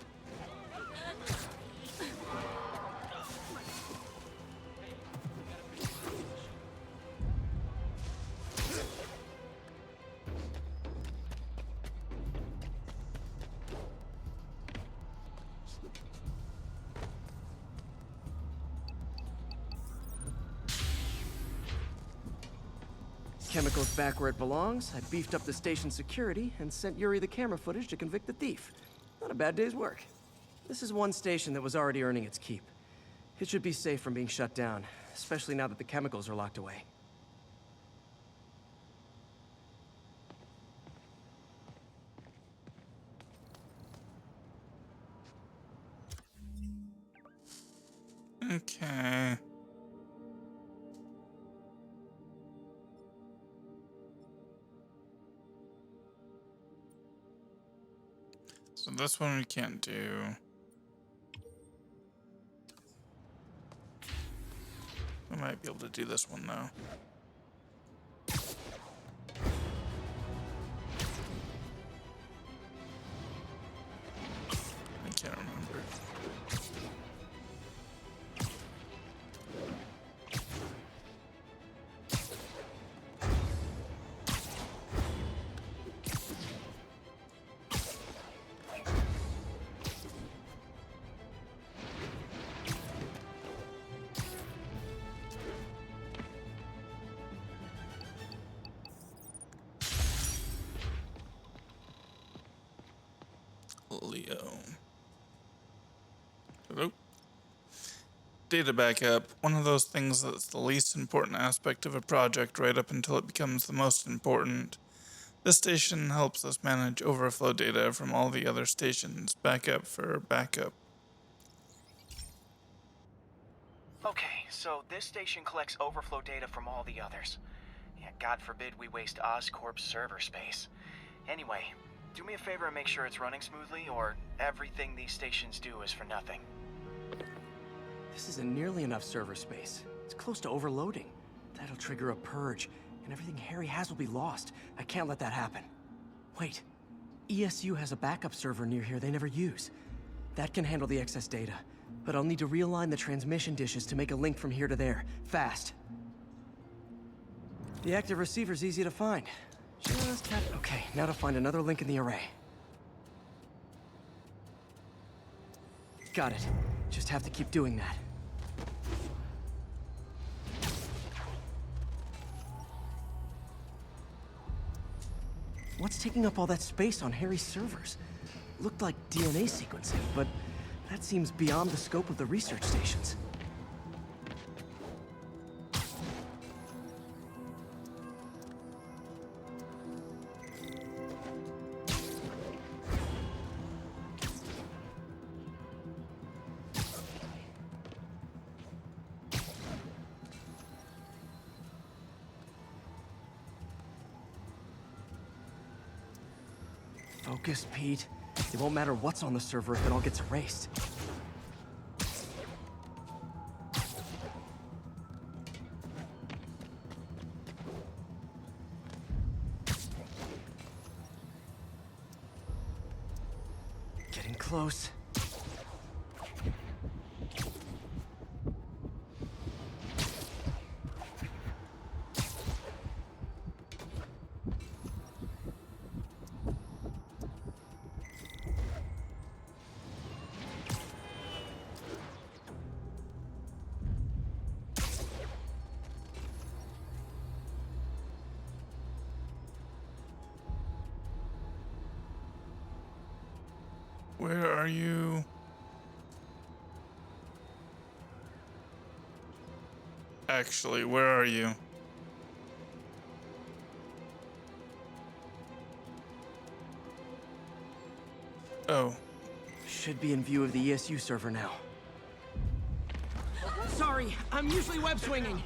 Chemicals back where it belongs. I beefed up the station's security and sent Yuri the camera footage to convict the thief. Not a bad day's work. This is one station that was already earning its keep. It should be safe from being shut down, especially now that the chemicals are locked away. Okay. So this one we can't do. We might be able to do this one though. I can't remember. Leo. Hello? Data backup. One of those things that's the least important aspect of a project right up until it becomes the most important. This station helps us manage overflow data from all the other stations. Backup for backup. Okay, so this station collects overflow data from all the others. Yeah, God forbid we waste Oscorp's server space. Anyway, do me a favor and make sure it's running smoothly, or everything these stations do is for nothing. This isn't nearly enough server space. It's close to overloading. That'll trigger a purge, and everything Harry has will be lost. I can't let that happen. Wait. ESU has a backup server near here they never use. That can handle the excess data, but I'll need to realign the transmission dishes to make a link from here to there, fast. The active receiver's easy to find. Just have... okay, now to find another link in the array. Got it. Just have to keep doing that. What's taking up all that space on Harry's servers? Looked like DNA sequencing, but that seems beyond the scope of the research stations. Focus, Pete. It won't matter what's on the server if it all gets erased. Getting close. Where are you? Actually, where are you? Oh. Should be in view of the ESU server now. Sorry, I'm usually web swinging.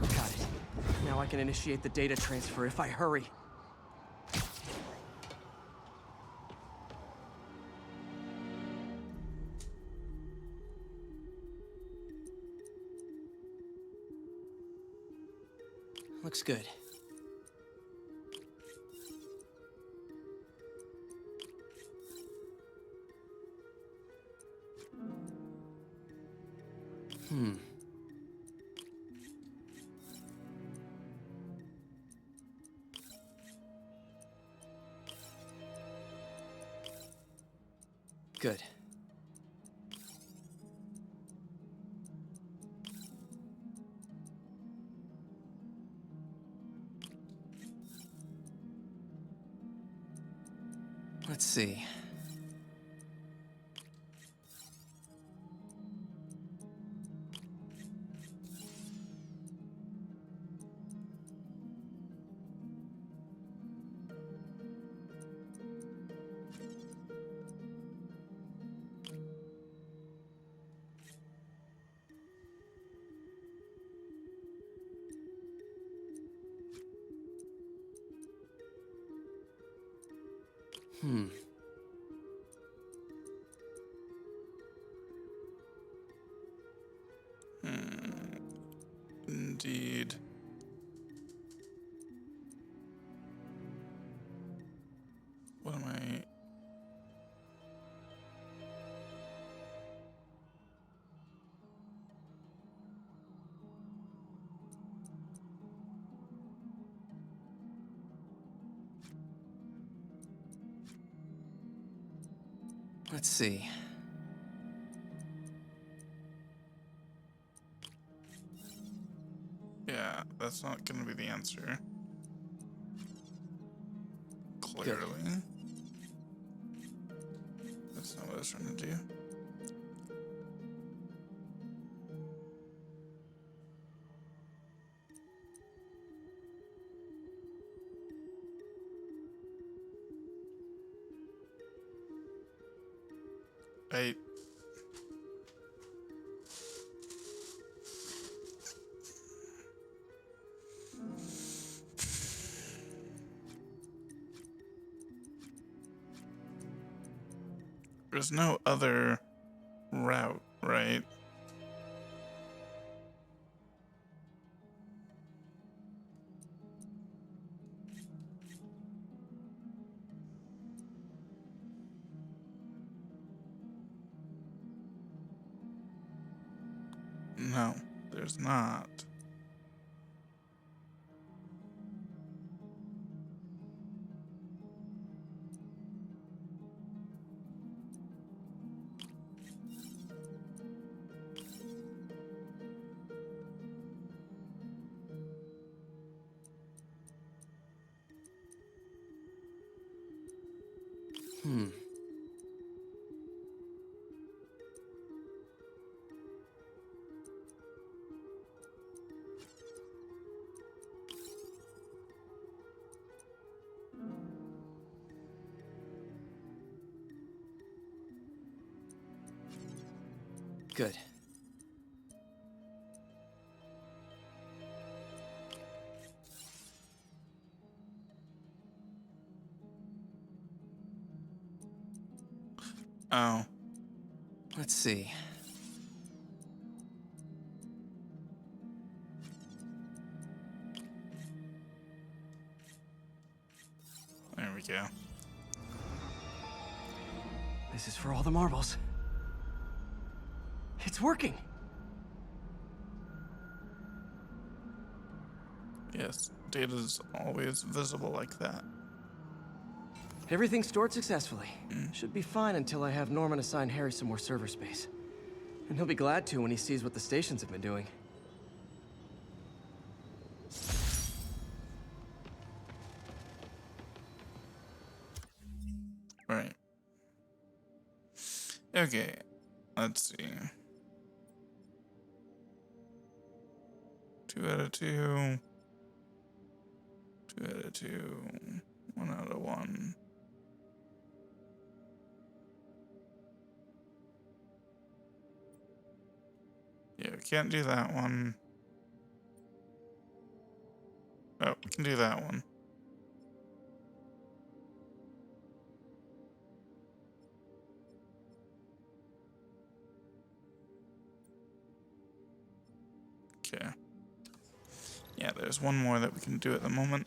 Got it. Now I can initiate the data transfer if I hurry. Looks good. Good. Let's see. Indeed. What am I? Let's see. Yeah, that's not gonna be the answer. Clearly. That's not what I was trying to do. There's no other route, right? No, there's not. Good. Oh. Let's see. There we go. This is for all the marbles. It's working! Yes, data's always visible like that. Everything's stored successfully. Should be fine until I have Norman assign Harry some more server space. And he'll be glad to when he sees what the stations have been doing. Right. Okay, let's see. 2 out of 2. 2 out of 2. 1 out of 1. Yeah, we can't do that one. Oh, we can do that one. Okay. Yeah, there's one more that we can do at the moment.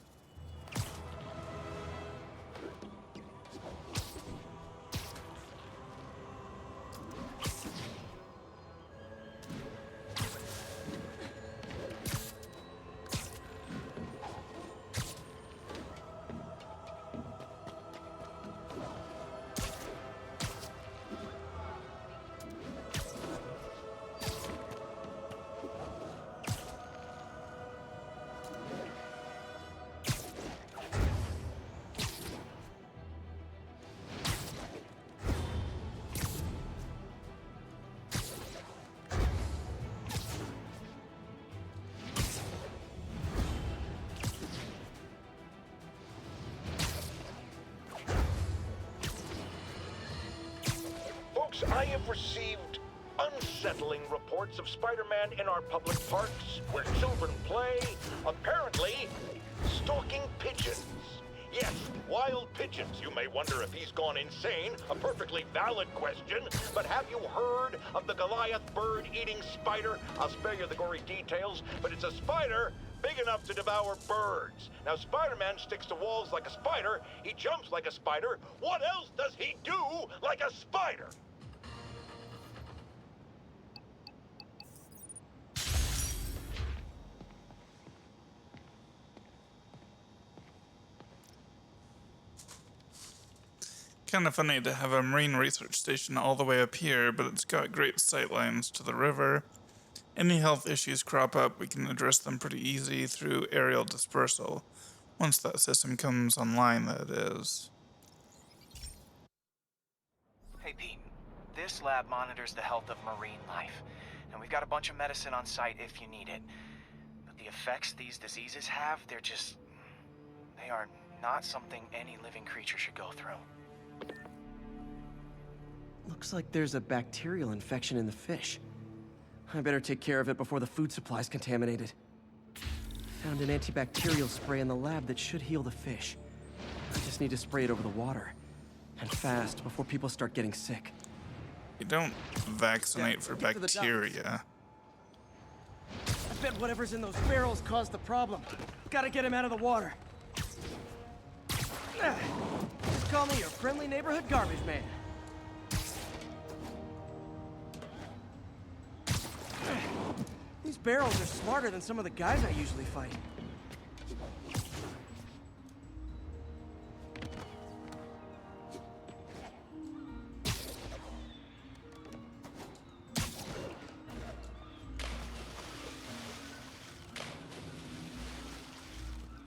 Folks, I have received unsettling reports of Spider-Man in our public parks, where children play, apparently stalking pigeons. Yes, wild pigeons. You may wonder if he's gone insane. A perfectly valid question. But have you heard of the Goliath bird-eating spider? I'll spare you the gory details, but it's a spider big enough to devour birds. Now, Spider-Man sticks to walls like a spider. He jumps like a spider. What else does he do like a spider? Kind of funny to have a marine research station all the way up here, but it's got great sightlines to the river. Any health issues crop up, we can address them pretty easy through aerial dispersal. Once that system comes online, that is. Hey, Pete. This lab monitors the health of marine life, and we've got a bunch of medicine on site if you need it. But the effects these diseases have, they are not something any living creature should go through. Looks like there's a bacterial infection in the fish. I better take care of it before the food supply's contaminated. Found an antibacterial spray in the lab that should heal the fish. I just need to spray it over the water. And fast, before people start getting sick. You don't vaccinate for get to the doctor. bacteria. I bet whatever's in those barrels caused the problem. Gotta get him out of the water. Just call me your friendly neighborhood garbage man. These barrels are smarter than some of the guys I usually fight.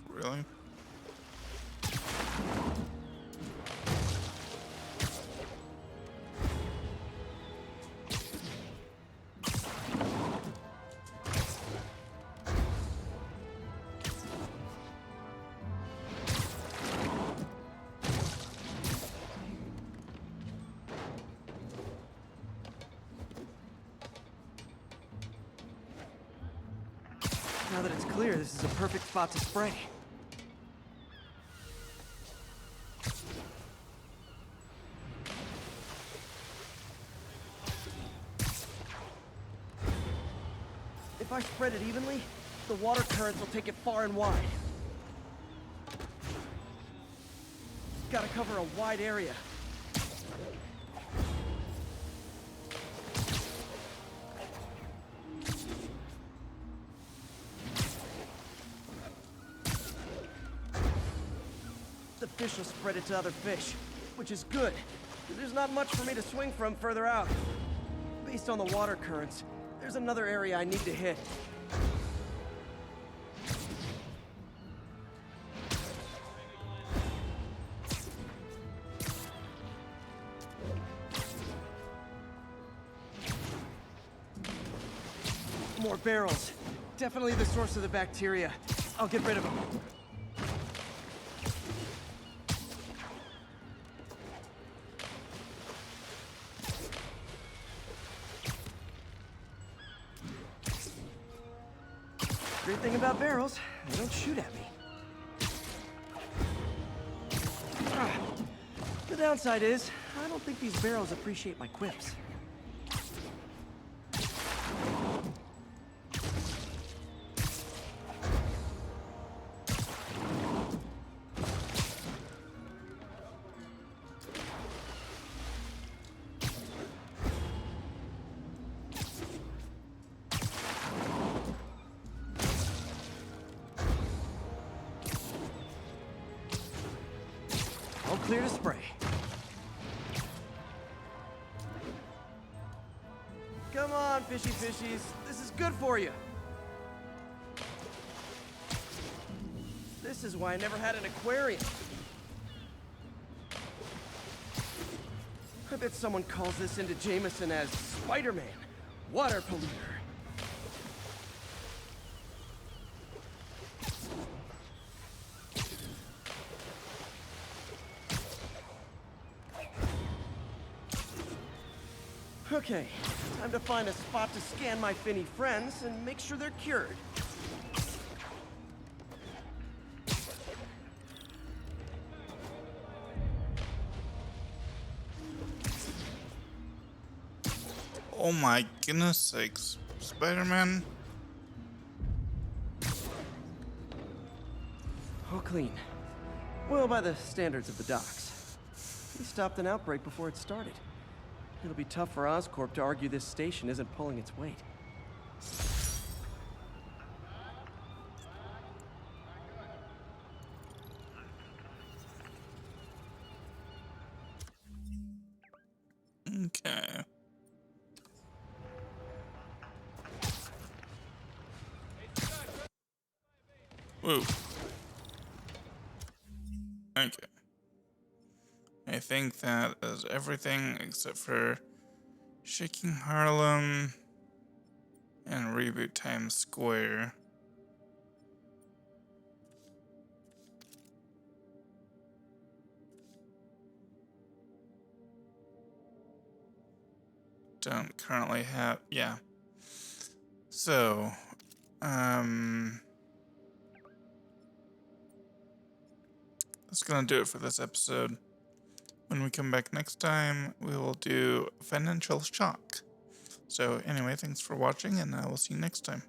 Really? Now that it's clear, this is a perfect spot to spray. If I spread it evenly, the water currents will take it far and wide. Gotta cover a wide area. The fish will spread it to other fish, which is good. There's not much for me to swing from further out. Based on the water currents, there's another area I need to hit. More barrels. Definitely the source of the bacteria. I'll get rid of them. Great thing about barrels, they don't shoot at me. The downside is, I don't think these barrels appreciate my quips. All clear to spray. Come on, fishy fishies. This is good for you. This is why I never had an aquarium. I bet someone calls this into Jameson as Spider-Man, water polluter. Okay, time to find a spot to scan my finny friends and make sure they're cured. Oh my goodness sakes, Spider-Man. All clean. Well, by the standards of the docks. We stopped an outbreak before it started. It'll be tough for Oscorp to argue this station isn't pulling its weight. Okay. Whoa. Okay. I think that is everything except for Shaking Harlem and Reboot Times Square. Don't currently have, yeah. So, that's gonna do it for this episode. When we come back next time, we will do Financial Shock. So anyway, thanks for watching, and I will see you next time.